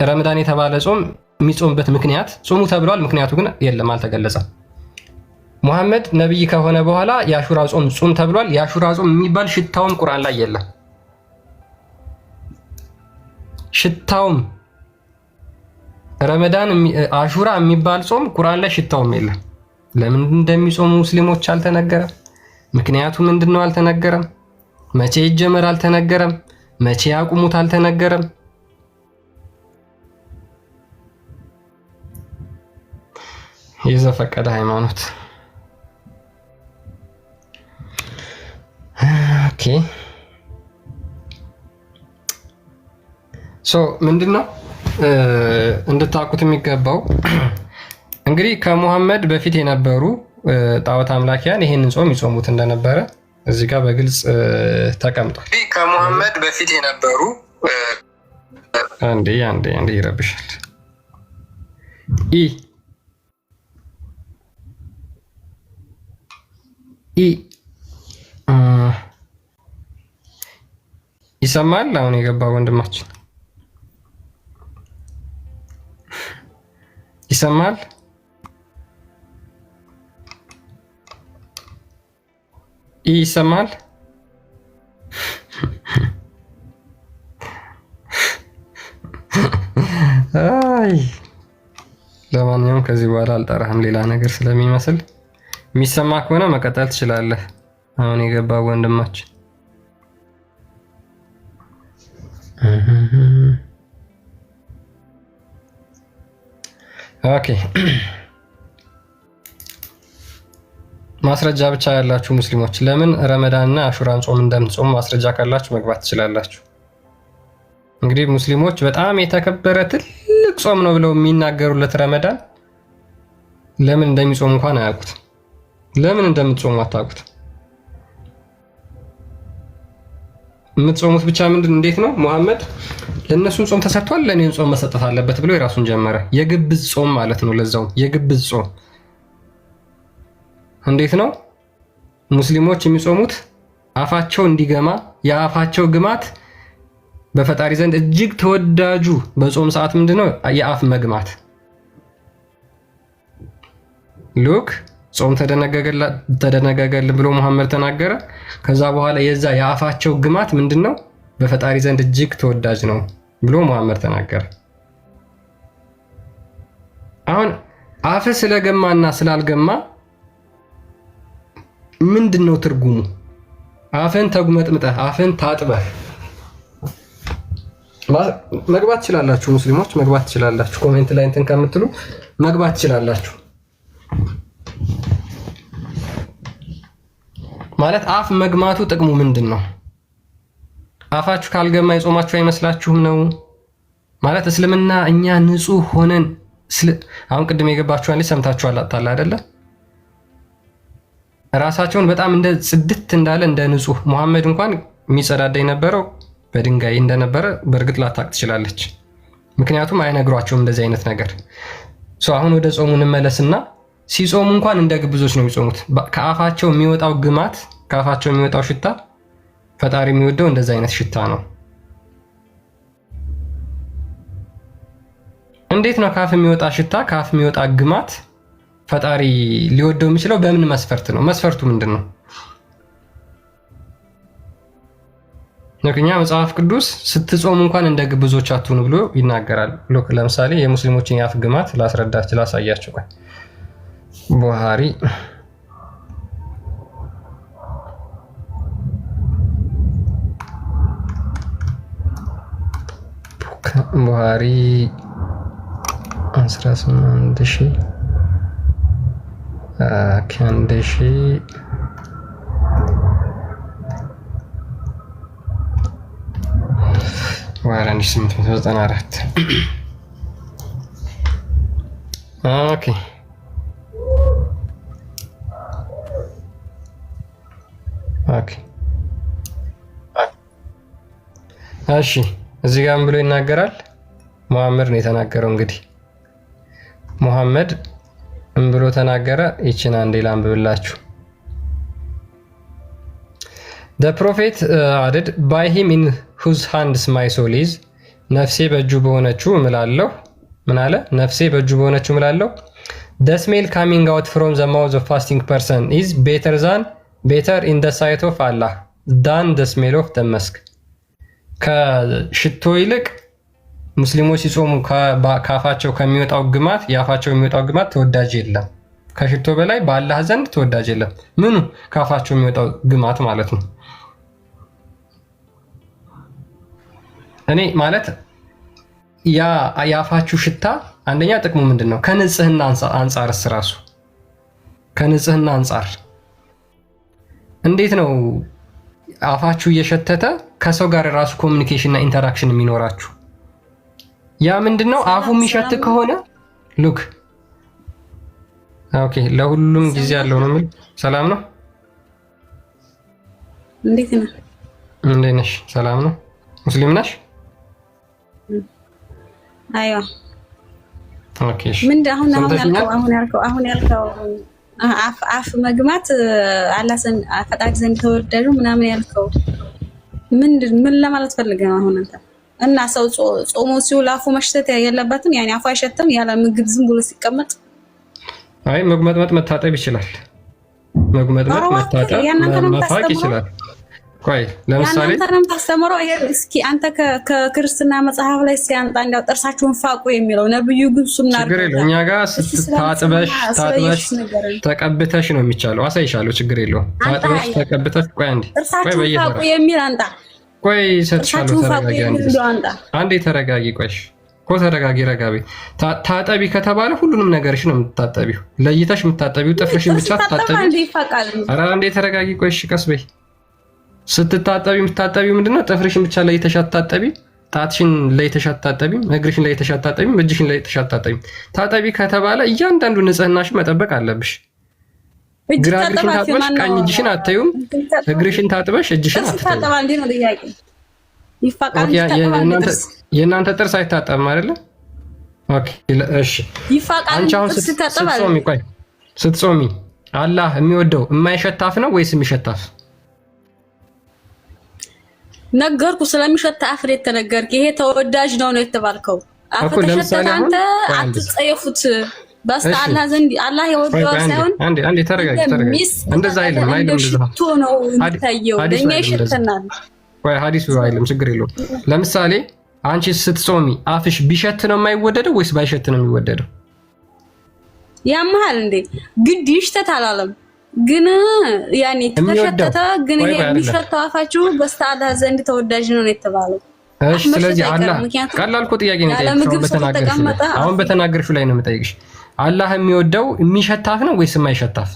ረመዳን የተባለ ጾም የሚጾምበት ምክንያት ጾሙ ተብሏል። ምክንያቱ ግን የለም፣ አልተገለጸም። ሙሐመድ ነብይ ከሆነ በኋላ የአሹራ ጾም ጾም ተብሏል። የአሹራ ጾም የሚባል ሽታውም ቁርአን ላይ የለም። ሽታውም ረመዳን አሹራ የሚባል ጾም ቁርአን ላይ ሽታውም የለም። ለምን እንደሚጾሙ ሙስሊሞች አልተነገረም። ምክንያቱ ምንድነው? አልተነገረም። መቼ ይጀመር አልተነገረም። መቼ ያቁሙት አልተነገረም። የዘፈቀደ ሃይማኖት። ኦኬ ሶ ምንድነው እንድታውቁት የሚገባው እንግዲህ ከሙሐመድ በፊት የነበሩ ጣዖት አምላኪያን ይሄንን ጾም ይጾሙት እንደነበረ እዚህ ጋር በግልጽ ተቀምጧል። ከሙሐመድ በፊት የነበሩ አንዴ ይረብሻል። ይሰማል? አሁን የገባ ወንድማችን ይሰማል? ይሰማል? አይ ለማንኛውም ከዚህ በኋላ አልጠራህም ሌላ ነገር ስለሚመስል የሚሰማ ከሆነ መቀጠል ትችላለህ። አሁን የገባ ወንድማችን ኦኬ። ማስረጃ ብቻ ያላችሁ ሙስሊሞች ለምን ረመዳንና አሹራን ጾም እንደምትጾሙ ማስረጃ ካላችሁ መግባት ትችላላችሁ። እንግዲህ ሙስሊሞች በጣም የተከበረ ትልቅ ጾም ነው ብለው የሚናገሩለት ረመዳን ለምን እንደሚጾሙ እንኳን አያውቁት። ለምን እንደምትጾሙ አታውቁት። የምትጾሙት ብቻ እንዴት ነው? ሙሐመድ ለእነሱም ጾም ተሰጥቷል ለእኔም ጾም መሰጠት አለበት ብሎ የራሱን ጀመረ። የግብዝ ጾም ማለት ነው። ለዛው የግብዝ ጾም እንዴት ነው? ሙስሊሞች የሚጾሙት አፋቸው እንዲገማ የአፋቸው ግማት በፈጣሪ ዘንድ እጅግ ተወዳጁ በጾም ሰዓት ምንድነው? የአፍ መግማት። ሉክ ጾም ተደነገገልን ብሎ ሙሐመድ ተናገረ። ከዛ በኋላ የዛ የአፋቸው ግማት ምንድነው? በፈጣሪ ዘንድ እጅግ ተወዳጅ ነው ብሎ ሙሐመድ ተናገረ። አሁን አፍ ስለገማና ስላልገማ ምንድነው ትርጉሙ? አፍን ተጉመጥምጠህ አፍን ታጥበህ መግባት ትችላላችሁ። ሙስሊሞች መግባት ትችላላችሁ። ኮሜንት ላይ እንትን ከምትሉ መግባት ትችላላችሁ። ማለት አፍ መግማቱ ጥቅሙ ምንድን ነው? አፋችሁ ካልገማ የጾማችሁ አይመስላችሁም ነው ማለት? እስልምና እኛ ንጹህ ሆነን አሁን ቅድም የገባችሁ አንዴ ሰምታችኋል አጣላ አይደለ? ራሳቸውን በጣም እንደ ጽድት እንዳለ እንደ ንጹህ ሙሐመድ እንኳን የሚጸዳዳ የነበረው በድንጋይ እንደነበረ በእርግጥ ላታቅ ትችላለች። ምክንያቱም አይነግሯቸውም እንደዚህ አይነት ነገር። አሁን ወደ ጾሙ እንመለስና ሲጾሙ እንኳን እንደ ግብዞች ነው የሚጾሙት። ከአፋቸው የሚወጣው ግማት፣ ከአፋቸው የሚወጣው ሽታ ፈጣሪ የሚወደው እንደዚህ አይነት ሽታ ነው። እንዴት ነው ከአፍ የሚወጣ ሽታ፣ ከአፍ የሚወጣ ግማት ፈጣሪ ሊወደው የሚችለው በምን መስፈርት ነው? መስፈርቱ ምንድን ነው? ነክኛ መጽሐፍ ቅዱስ ስትጾሙ እንኳን እንደ ግብዞች አትሁኑ ብሎ ይናገራል። ለምሳሌ የሙስሊሞችን የአፍ ግማት ላስረዳችሁ፣ ላሳያችሁ። ቡሃሪ 18000 ከ1000 1894 ኦኬ እሺ እዚህ ጋር ምን ብሎ ይናገራል? መሐመድ ነው የተናገረው። እንግዲህ መሐመድ ምን ብሎ ተናገረ? ይችን አንዴ ላንብብላችሁ። The prophet added, by him in whose hands my soul is, ነፍሴ በእጁ በሆነችው እምላለሁ። ምን አለ? ነፍሴ በእጁ በሆነችው እምላለሁ። The smell coming out from the mouth of fasting person is better in the sight of Allah than the smell of the musk. ከሽቶ ይልቅ ሙስሊሞች ሲጾሙ ካፋቸው ከሚወጣው ግማት ያፋቸው የሚወጣው ግማት ተወዳጅ የለም። ከሽቶ በላይ በአላህ ዘንድ ተወዳጅ የለም። ምኑ? ካፋቸው የሚወጣው ግማት ማለት ነው። እኔ ማለት ያ ያፋችሁ ሽታ አንደኛ ጥቅሙ ምንድነው? ከንጽህና አንፃርስ ራሱ ከንጽህና አንፃር እንዴት ነው አፋችሁ እየሸተተ ከሰው ጋር ራሱ ኮሚኒኬሽን እና ኢንተራክሽን የሚኖራችሁ? ያ ምንድነው? አፉ የሚሸት ከሆነ ሉክ ኦኬ፣ ለሁሉም ጊዜ ያለው ነው የሚል ሰላም ነው። እንዴት ነህ? እንዴት ነሽ? ሰላም ነው። ሙስሊም ነሽ? አይዋ ኦኬ። እሺ ምንድን አሁን ያልከው አፍ መግማት አላህ ፈጣሪ ዘንድ ተወዳጁ ምናምን ያልከው ምን ለማለት ፈልገህ ነው አሁን አንተ? እና ሰው ጾሞ ሲውል አፉ መሽተት የለበትም? ያኔ አፉ አይሸተም ያለ ምግብ ዝም ብሎ ሲቀመጥ? አይ መጉመጥመጥ መታጠብ ይችላል። መጉመጥመጥ መታጠብ መፋቅ ይችላል። ቆይ ለምሳሌ አንተ ነው ታስተምረው። ይሄ እስኪ አንተ ከክርስትና መጽሐፍ ላይ ሲያንጣ እንዳው ጥርሳችሁን ፋቁ የሚለው ነብዩ ግን ሱና ችግር የለውም። እኛ ጋር ታጥበሽ ተቀብተሽ ነው የሚቻለው። አሳይሻለሁ። ችግር የለውም። ታጥበሽ ተቀብተሽ ቆይ አንዴ ቆይ ፋቁ የሚል አንጣ ቆይ ሰጥሻለሁ። አንዴ ተረጋጊ። ቆይሽ እኮ ተረጋጊ። ረጋቢ ታጠቢ ከተባለ ሁሉንም ነገርሽ ነው የምታጠቢው። ለይተሽ የምታጠቢው ጥፍርሽን ብቻ ታጠቢ። ኧረ አንዴ ተረጋጊ። ቆይሽ ቀስ በይ። ስትታጠቢ የምታጠቢው ምንድነው? ጥፍርሽን ብቻ ለይተሽ አታጠቢ። ጣትሽን ለይተሽ አታጠቢ። እግርሽን ለይተሽ አታጠቢ። እጅሽን ለይተሽ አታጠቢ። ታጠቢ ከተባለ እያንዳንዱ ንጽህናሽን መጠበቅ አለብሽ። ግራ እግርሽን ታጥበሽ ቀኝ እጅሽን አታዩም። እግርሽን ታጥበሽ እጅሽን አታጠቢም። የእናንተ ጥርስ አይታጠብም አይደለ? ኦኬ እሺ። አንቺ አሁን ስትጾሚ ቆይ ስትጾሚ አላህ የሚወደው የማይሸታፍ ነው ወይስ የሚሸታፍ? ነገርኩ። ስለሚሸታ አፍ ላይ ተነገርክ። ይሄ ተወዳጅ ነው የተባልከው አፍ ተሸተተ አንተ አትጸየፉት። በስ አላህ ዘንድ አላህ የወደው ሳይሆን አንዴ ተረጋጊ። እንደዛ አይልም እንደዛ ነው የሚታየው። ለኛ ይሸተናል። ወይ ሐዲሱ አይልም። ችግር የለውም። ለምሳሌ አንቺ ስትጾሚ አፍሽ ቢሸት ነው የማይወደደው ወይስ ባይሸት ነው የሚወደደው? ያማል እንዴ? ግድ ይሽተት አላለም ግን ያኔ ተሸተተ ግን ይሄ የሚሸተው አፋችሁ በስተአላህ ዘንድ ተወዳጅ ነው የተባለው። እሺ ስለዚህ አላህ ቀላል እኮ ጥያቄ ነው የጠየቅሽው። አሁን በተናገርሽው ላይ ነው የምጠይቅሽ። አላህ የሚወደው የሚሸታፍ ነው ወይስ የማይሸታፍ?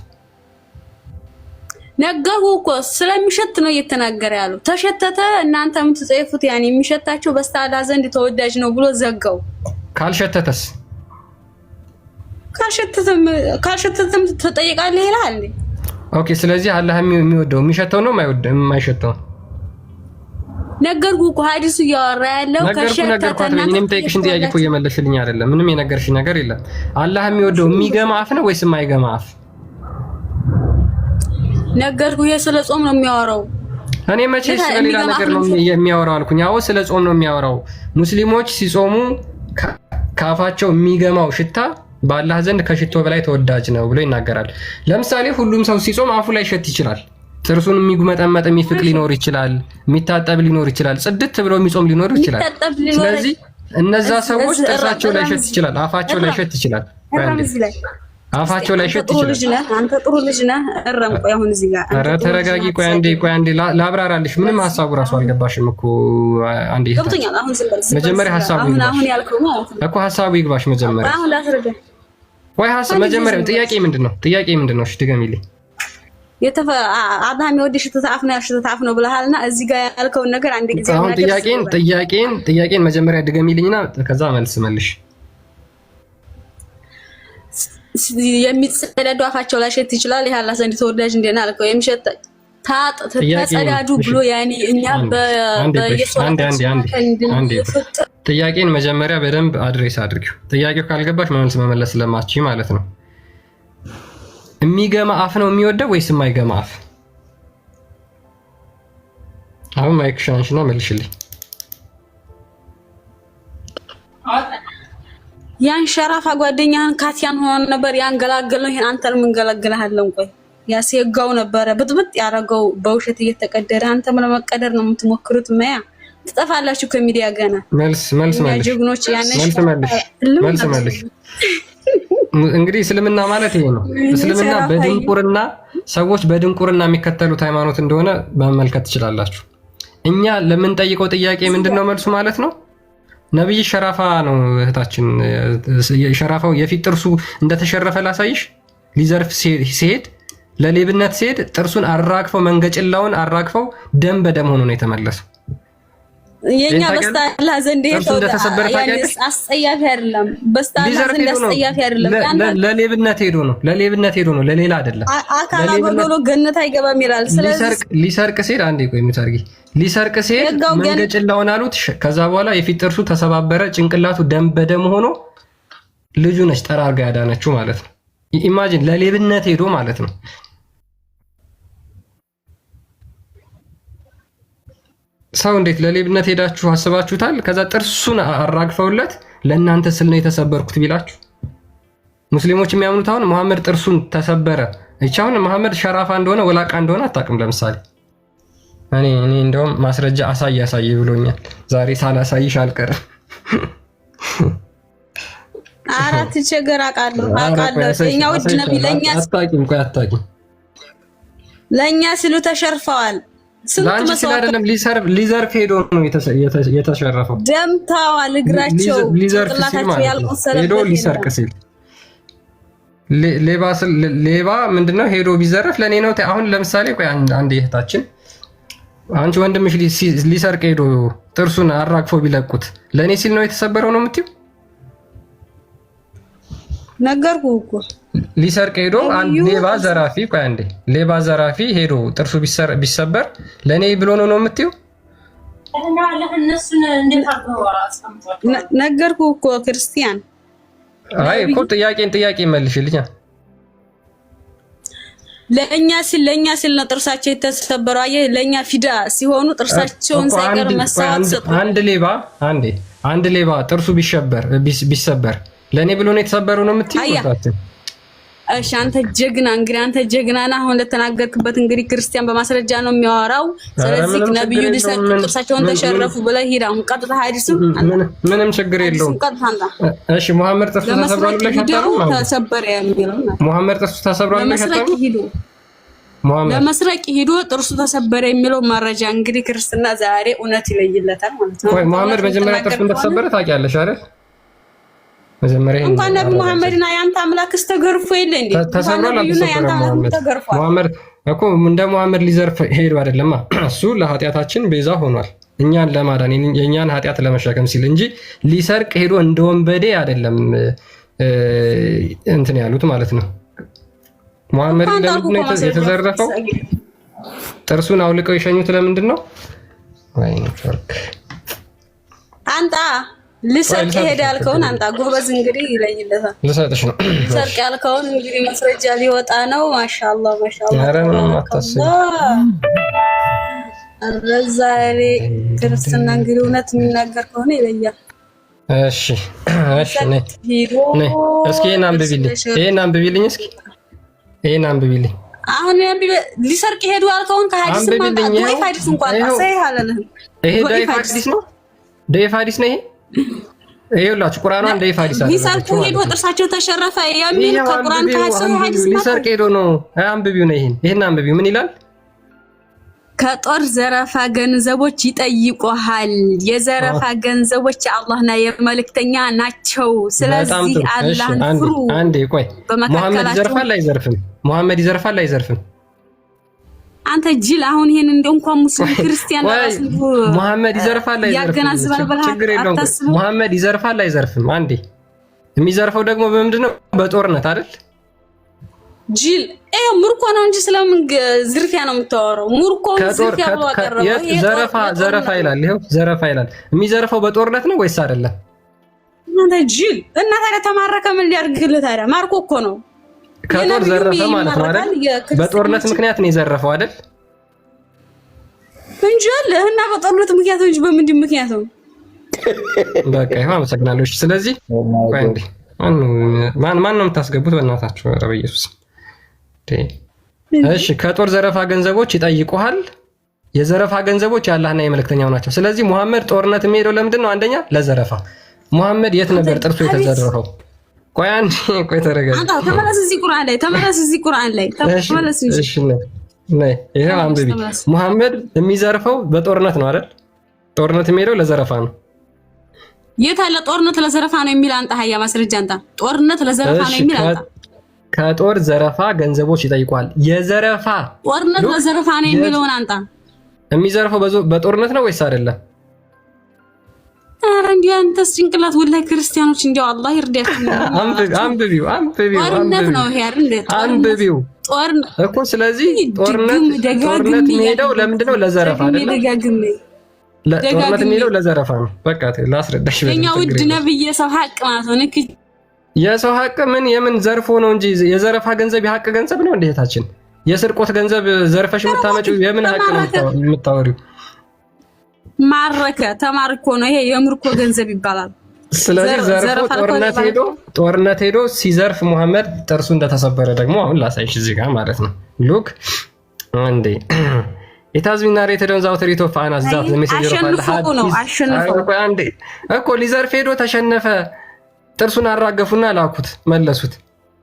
ነገርኩ እኮ ስለሚሸት ነው እየተናገረ ያለው። ተሸተተ እናንተ የምትጽፉት ያኔ የሚሸታችሁ በስተአላህ ዘንድ ተወዳጅ ነው ብሎ ዘጋው። ካልሸተተስ? ካልሸተተም ትጠይቃለህ ይላል እንዴ? ኦኬ ስለዚህ አላህ የሚወደው የሚሸተው ነው የማይሸተው? ነገርኩ እኮ ሐዲሱ እያወራ ያለው ከሸተተና እኔም ጠይቅሽን ጥያቄ እኮ እየመለስልኝ አይደለም። ምንም የነገርሽ ነገር የለም። አላህ የሚወደው የሚገማ አፍ ነው ወይስ የማይገማ አፍ? ነገርኩ። ይሄ ስለ ጾም ነው የሚያወራው። እኔ መቼ ስለሌላ ነገር ነው የሚያወራው አልኩኝ? አዎ ስለ ጾም ነው የሚያወራው። ሙስሊሞች ሲጾሙ ካፋቸው የሚገማው ሽታ በአላህ ዘንድ ከሽቶ በላይ ተወዳጅ ነው ብሎ ይናገራል። ለምሳሌ ሁሉም ሰው ሲጾም አፉ ላይ ሸት ይችላል። ጥርሱን የሚጉመጠመጥ የሚፍቅ ሊኖር ይችላል። የሚታጠብ ሊኖር ይችላል። ጽድት ብሎ የሚጾም ሊኖር ይችላል። ስለዚህ እነዛ ሰዎች ጥርሳቸው ላይ ሸት ይችላል፣ አፋቸው ላይ ሸት ይችላል። አፋቸው ላይ ሸት ይችላል። አንተ ጥሩ ልጅ ነህ። እረም ቆይ አሁን እዚህ ጋር ኧረ ተረጋጊ። ቆይ አንዴ ላብራራልሽ። ምንም ሐሳቡ ራሱ አልገባሽም እኮ አንዴ ገብቶኛል። አሁን ዝም በል መጀመሪያ ሐሳቡ አሁን ያልከው ማለት ነው እኮ ሐሳቡ ይግባሽ መጀመሪያ። አሁን ላስረዳ። ቆይ ሐሳብ መጀመሪያ ጥያቄ ምንድነው? እሺ ድገሚልኝ። አብርሃም የወደሽ ተጻፍ ነው ብለሃልና እዚህ ጋር ያልከውን ነገር አንድ ጊዜ አሁን ጥያቄን መጀመሪያ ድገሚልኝና ከዛ መልሽ። የሚጸዳዱ አፋቸው ላይ ሸት ይችላል። ይሄ አላህ ዘንድ ተወዳጅ እንደና አልከው የሚሸት ተጸዳዱ ብሎ ያኔ እኛ ጥያቄን መጀመሪያ በደንብ አድሬስ አድርጊው። ጥያቄው ካልገባሽ መመለስ ስለማትችይ ማለት ነው። የሚገማ አፍ ነው የሚወደው ወይስ የማይገማ አፍ? አሁን ማይክ ሻንሽና መልሽልኝ። ያን ሸራፋ ጓደኛህን ካቲያን ሆኖ ነበር ያንገላገለው። ይሄን አንተን ምን ገላግለሃለን? ቆይ ያስየጋው ነበረ ብጥብጥ ያረገው በውሸት እየተቀደረ አንተም ለመቀደር ነው የምትሞክሩት። ማያ ትጠፋላችሁ ከሚዲያ ገና። መልስ ጀግኖች መልስ እንግዲህ እስልምና ማለት ይሄ ነው። እስልምና በድንቁርና ሰዎች በድንቁርና የሚከተሉት ሃይማኖት እንደሆነ መመልከት ትችላላችሁ። እኛ ለምንጠይቀው ጥያቄ ምንድነው መልሱ ማለት ነው? ነብይ ሸራፋ ነው እህታችን። ሸራፋው የፊት ጥርሱ እንደተሸረፈ ላሳይሽ። ሊዘርፍ ሲሄድ ለሌብነት ሲሄድ ጥርሱን አራግፈው መንገጭላውን አራግፈው ደም በደም ሆኖ ነው የተመለሰው። የኛ በስታላ ዘንድ ይተው አስጸያፊ አይደለም። በስታላ ዘንድ አስጸያፊ አይደለም። ለሌብነት ሄዶ ነው ለሌላ አይደለም። አካላ በጎሎ ገነት አይገባም ይላል። ስለዚህ ሊሰርቅ ሲሄድ አንዴ ቆይ ምታርጊ ሊሰርቅ ሲሄድ መንገጭላውን አሉት። ከዛ በኋላ የፊት ጥርሱ ተሰባበረ፣ ጭንቅላቱ ደም በደም ሆኖ ልጁ ነች ጠራርጋ ያዳነችው ማለት ነው። ኢማጂን ለሌብነት ሄዶ ማለት ነው። ሰው እንዴት ለሌብነት ሄዳችሁ አስባችሁታል? ከዛ ጥርሱን አራግፈውለት ለእናንተ ስል ነው የተሰበርኩት ቢላችሁ ሙስሊሞች የሚያምኑት አሁን መሐመድ ጥርሱን ተሰበረ። እቻውን መሐመድ ሸራፋ እንደሆነ ወላቃ እንደሆነ አታውቅም። ለምሳሌ እኔ እንደውም ማስረጃ አሳይ ብሎኛል። ዛሬ ሳላሳይሽ አልቀርም። አራት ቸገር አቃለሁ። እኛ ውድ ነብይ ለኛ ሲሉ ተሸርፈዋል። ስንት መስዋዕት አይደለም ሊዘርፍ ሄዶ ነው የተሸረፈው። ደምታዋል እግራቸው ጭንቅላታቸው ያልቆሰለ ሄዶ ሊሰርቅ ሲል ሌባ ምንድነው ሄዶ ቢዘረፍ ለኔ ነው። አሁን ለምሳሌ ቆይ አንድ እህታችን አንቺ ወንድምሽ ሊሰርቅ ሄዶ ጥርሱን አራግፈው ቢለቁት ለኔ ሲል ነው የተሰበረው ነው የምትይው? ነገርኩህ እኮ ሊሰርቅ ሄዶ አንድ ሌባ ዘራፊ ሄዶ ጥርሱ ቢሰበር ለኔ ብሎ ነው የምትይው? ነገርኩህ እኮ ክርስቲያን። አይ እኮ ጥያቄ መልሽልኝ። ለኛ ሲል ነው ጥርሳቸው የተሰበረው። አየህ ለኛ ፊዳ ሲሆኑ ጥርሳቸውን ሳይቀር መሳት ሰጡ። አንድ ሌባ ጥርሱ ቢሰበር ለኔ ብሎ ነው የተሰበረው ነው የምትይው? እሺ አንተ ጀግና ነህ። አሁን ለተናገርክበት እንግዲህ ክርስቲያን በማስረጃ ነው የሚያወራው። ስለዚህ ነብዩ ሊሰጡ ጥርሳቸውን ተሸረፉ ብለህ ሂድ። አሁን ቀጥታ ሐዲስ ምንም ችግር የለውም። እሺ መሐመድ ጥርሱ ተሰብሯል ብለሽ አታውቅም? ተሰበረ የሚለው መሐመድ ጥርሱ ተሰብሯል ብለሽ አታውቅም? ለመስረቅ ሂዶ ጥርሱ ተሰበረ የሚለው መረጃ እንግዲህ ክርስትና ዛሬ እውነት ይለይለታል ማለት ነው። ቆይ መሐመድ መጀመሪያ ጥርሱ እንደተሰበረ ታውቂያለሽ አይደል? መጀመሪያ እንኳን ነብዩ መሐመድና ያንተ አምላክስ ተገርፎ የለ እንዴ? ተሰብሯል መሐመድ እኮ እንደ መሐመድ ሊዘርፍ ሄዶ አይደለማ። እሱ ለኃጢአታችን ቤዛ ሆኗል፣ እኛን ለማዳን የኛን ኃጢአት ለመሸከም ሲል እንጂ ሊሰርቅ ሄዶ እንደ ወንበዴ አይደለም እንትን ያሉት ማለት ነው። መሐመድ ለምንድን ነው የተዘረፈው? ጥርሱን አውልቀው የሸኙት ለምንድን ነው? አንጣ ልሰርቅ ሄደ ያልከውን አንጣ ጎበዝ። እንግዲህ ይለይለታል። ልሰጥሽ ነው። ልሰርቅ ያልከውን እንግዲህ ማስረጃ ሊወጣ ነው። ማሻአላህ ኧረ ምንም አታስቢ። ዛሬ ክርስትና እንግዲህ እውነት የሚናገር ከሆነ ይለያል። እሺ ነይ እስኪ ይሄን አንብቢልኝ እስኪ ይሄን አንብቢልኝ። አሁን ሊሰርቅ ሄዱ ያልከውን ከሐዲስ ማንጣ ወይ ሐዲስ እንኳን ሳይ አላለህም። ይሄ ዳይፍ ሐዲስ ነው። ዳይፍ ሐዲስ ነው ይሄ ይኸውላችሁ ቁርአኑ እንደ ይፋ ሐዲስ ሊሰርቁ ሄዶ ጥርሳቸው ተሸረፈ የሚል ከቁርአን ከሐዲስ ሐዲስ ሊሰርቅ ሄዶ ነው። አንብቢው ነው ይሄን አንብቢው ምን ይላል? ከጦር ዘረፋ ገንዘቦች ይጠይቁሃል። የዘረፋ ገንዘቦች የአላህና የመልእክተኛ ናቸው። ስለዚህ አላህን ፍሩ። አንዴ ቆይ መሐመድ ይዘርፋል አይዘርፍም? መሐመድ ይዘርፋል አይዘርፍም? አንተ ጅል አሁን ይሄን እንደው እንኳን ሙስሊም ክርስቲያን ራሱ መሐመድ ይዘርፋል አይዘርፍም? ችግር የለውም። መሐመድ ይዘርፋል አይዘርፍም? አንዴ የሚዘርፈው ደግሞ በምንድነው? በጦርነት አይደል? ጅል ምርኮ ነው እንጂ ስለምን ዝርፊያ ነው የምታወራው? ምርኮ ዝርፊያ ብሎ አቀረበው። ዘረፋ ይላል። ይሄው ዘረፋ ይላል። የሚዘርፈው በጦርነት ነው ወይስ አይደለም? አንተ ጅል እና ታዲያ ተማረከ ምን ሊያርግልህ ታዲያ? ማርኮ እኮ ነው ከጦር ዘረፈ ማለት ነው አይደል? በጦርነት ምክንያት ነው የዘረፈው አይደል? እንጂ እና በጦርነት ምክንያት እንጂ በምንድን ምክንያት ነው? በቃ ይሄው አመሰግናለሁ። ስለዚህ ቆይ እንዴ ማን ነው የምታስገቡት? በእናታችሁ ኧረ በኢየሱስ። እሺ ከጦር ዘረፋ ገንዘቦች ይጠይቁሃል። የዘረፋ ገንዘቦች የአላህና የመልእክተኛው ናቸው። ስለዚህ ሙሐመድ ጦርነት የሚሄደው ለምንድን ነው? አንደኛ ለዘረፋ። ሙሐመድ የት ነበር ጥርሱ የተዘረፈው? ቆይ አንዴ ቆይ ተረጋጋ። አንተ ተመለስ፣ እዚህ ቁርአን ላይ ተመለስ እንጂ። እሺ ነይ ይሄው አንብቢ። ሙሐመድ የሚዘርፈው በጦርነት ነው አይደል? ጦርነት የሚሄደው ለዘረፋ ነው። የት አለ ጦርነት ለዘረፋ ነው የሚል? አንተ ሀያ ማስረጃ አንተ ጦርነት ለዘረፋ ነው የሚል አንተ። ከጦር ዘረፋ ገንዘቦች ይጠይቋል። የዘረፋ ጦርነት ለዘረፋ ነው የሚለውን አንተ የሚዘርፈው በጦርነት ነው ወይስ አይደለም? ኧረ እንዲህ አንተስ ጭንቅላት ወላሂ ክርስቲያኖች እንዲያው አላህ ይርዳችሁ። አንብቢው ጦርነት ነው ይሄ አይደል? አንብቢው ጦርነት እኮ። ስለዚህ ጦርነት የሚሄደው ለምንድን ነው? ለዘረፋ አይደል? ጦርነት የሚሄደው ለዘረፋ ነው። በቃ ላስረዳሽ። የኛ ውድ ነብይ የሰው ሀቅ ማለት ነው። ንክ የሰው ሀቅ ምን የምን ዘርፎ ነው እንጂ የዘረፋ ገንዘብ የሀቅ ገንዘብ ነው። እንዴታችን የስርቆት ገንዘብ ዘርፈሽ የምታመጪው የምን ሀቅ ነው የምታወሪው? ማረከ ተማርኮ ነው ይሄ የምርኮ ገንዘብ ይባላል። ስለዚህ ዘርፎ ጦርነት ሄዶ ሲዘርፍ ሙሐመድ ጥርሱ እንደተሰበረ ደግሞ አሁን ላሳይሽ እዚህ ጋር ማለት ነው። ሉክ አንዴ It has been narrated on the authority of Anas that the messenger of Allah had እኮ ሊዘርፍ ሄዶ ተሸነፈ። ጥርሱን አራገፉና ላኩት መለሱት።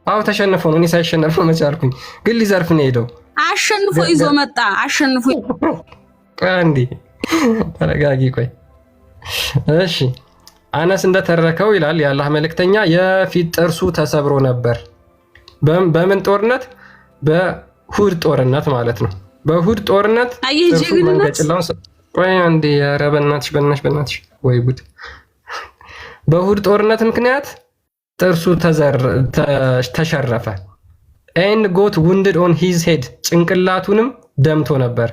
አው ተሸነፈ ነው። እኔ ሳይሸነፍ ነው መቻልኩኝ፣ ግን ሊዘርፍ ነው ሄደው አሸንፎ ይዞ መጣ። አሸንፎ አንዴ ተረጋጊ ቆይ እሺ። አነስ እንደተረከው ይላል የአላህ መልእክተኛ የፊት ጥርሱ ተሰብሮ ነበር። በምን ጦርነት? በሁድ ጦርነት ማለት ነው። በሁድ ጦርነት ጥርሱ መንገጭላውን ቆይ አንዴ ኧረ በእናትሽ ወይ ጉድ። በሁድ ጦርነት ምክንያት ጥርሱ ተሸረፈ። and got wounded on his head ጭንቅላቱንም ደምቶ ነበር።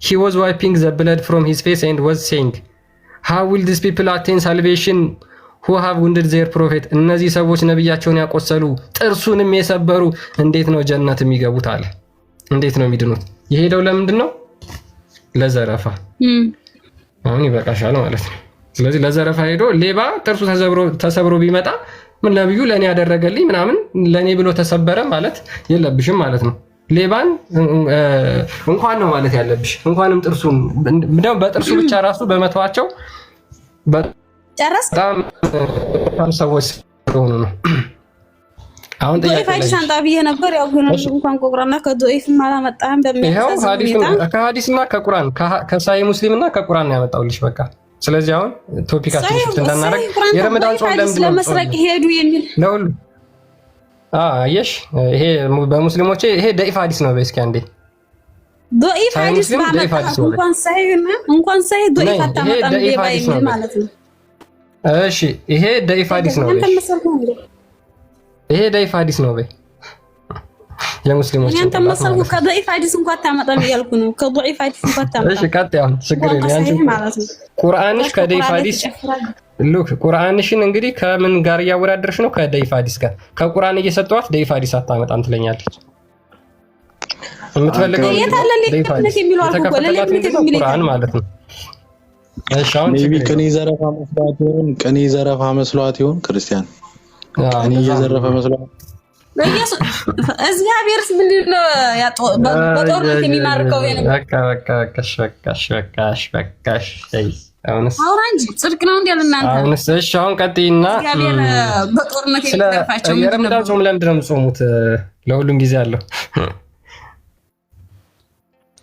he was wiping the blood from his face and was saying how will these people attain salvation who have wounded their prophet እነዚህ ሰዎች ነብያቸውን ያቆሰሉ ጥርሱንም የሰበሩ እንዴት ነው ጀነት የሚገቡት አለ። እንዴት ነው የሚድኑት? የሄደው ለምንድን ነው? ለዘረፋ። አሁን ይበቃሻል ማለት ነው። ስለዚህ ለዘረፋ ሄዶ ሌባ ጥርሱ ተሰብሮ ቢመጣ ምን ነብዩ ለኔ ያደረገልኝ ምናምን ለኔ ብሎ ተሰበረ ማለት የለብሽም ማለት ነው። ሌባን እንኳን ነው ማለት ያለብሽ። እንኳንም ጥርሱን እንደው በጥርሱ ብቻ ራሱ በመተዋቸው በጣም ሰዎች ሆኑ ነው። አሁን ዶይፍ ሐዲስ አንጣ ብዬ ነበር። ያው ግን እንኳን ቁርአንና ከዶይፍ አላመጣህም በሚያሳዝን ሁኔታ ከሐዲስና ከቁርአን ከሳሂህ ሙስሊምና ከቁርአን ነው ያመጣውልሽ። በቃ ስለዚህ አሁን ቶፒካችን ሽፍት እንዳናረግ የረመዳን ጾም ለምንድን ነው ለመስረቅ ሄዱ የሚል ለሁሉ አየሽ፣ ይሄ በሙስሊሞቼ ይሄ ደኢፍ ሐዲስ ነው። በእስኪ አንዴ ዶኢፍ ሐዲስ እንኳን ሳይህ ዶኢፍ አታመጣም የሚል ማለት ነው። እሺ ይሄ ደኢፍ ሐዲስ ነው። ይሄ ደኢፍ ሐዲስ ነው በይ የሙስሊሞች አንተ መሰልኩ ከዶኢፍ ሐዲስ እንኳን አታመጣም እያልኩ ነው። ከዶኢፍ ሐዲስ እንኳን አታመጣም። እሺ ቀጥ ያው ችግር የለም። ያንቺ ቁርአንሽ ከደኢፍ ሐዲስ ሉክ ቁርአንሽን እንግዲህ ከምን ጋር እያወዳደርሽ ነው? ከደኢፍ ሐዲስ ጋር። ከቁርአን እየሰጠዋት ደኢፍ ሐዲስ አታመጣም ትለኛለች። የምትፈልገው ቁርአን ማለት ነው። እሺ አሁን ቅኔ ዘረፋ መስሏት ይሆን ክርስቲያን? ቅኔ እየዘረፈ መስሏት እግዚአብሔርስ ምንድን ነው በጦርነት የሚማርከው በቃሽ። አሁንስ አውራ እንጂ ጽድቅ ነው እንዴ ለእናንተ? አሁንስ እሺ፣ አሁን ቀጥይና እግዚአብሔር በጦርነት የሚገርፋቸው የረመዳን ጾም ለምንድን ነው የምትጾሙት? ለሁሉም ጊዜ አለው።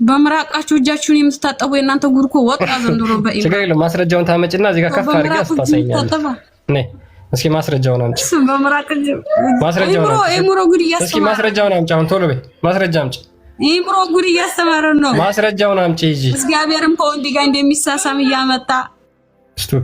በምራቃችሁ እጃችሁን የምትታጠቡ የእናንተ ጉድ እኮ ወጣ ዘንድሮ። ችግር የለውም። ማስረጃውን ታመጭና እዚህ ጋር ከፍ አድርጌ አስታሳኛለሽ። ነይ እስኪ ማስረጃውን አምጪ። ኢምሮ ጉድ እያስተማረ እስኪ ማስረጃውን አምጪ። አሁን ቶሎ በይ፣ ማስረጃ አምጪ። ኢምሮ ጉድ እያስተማረ ነው። ማስረጃውን አምጪ። ይጂ እግዚአብሔርም ከወንድ ጋር እንደሚሳሳም እያመጣ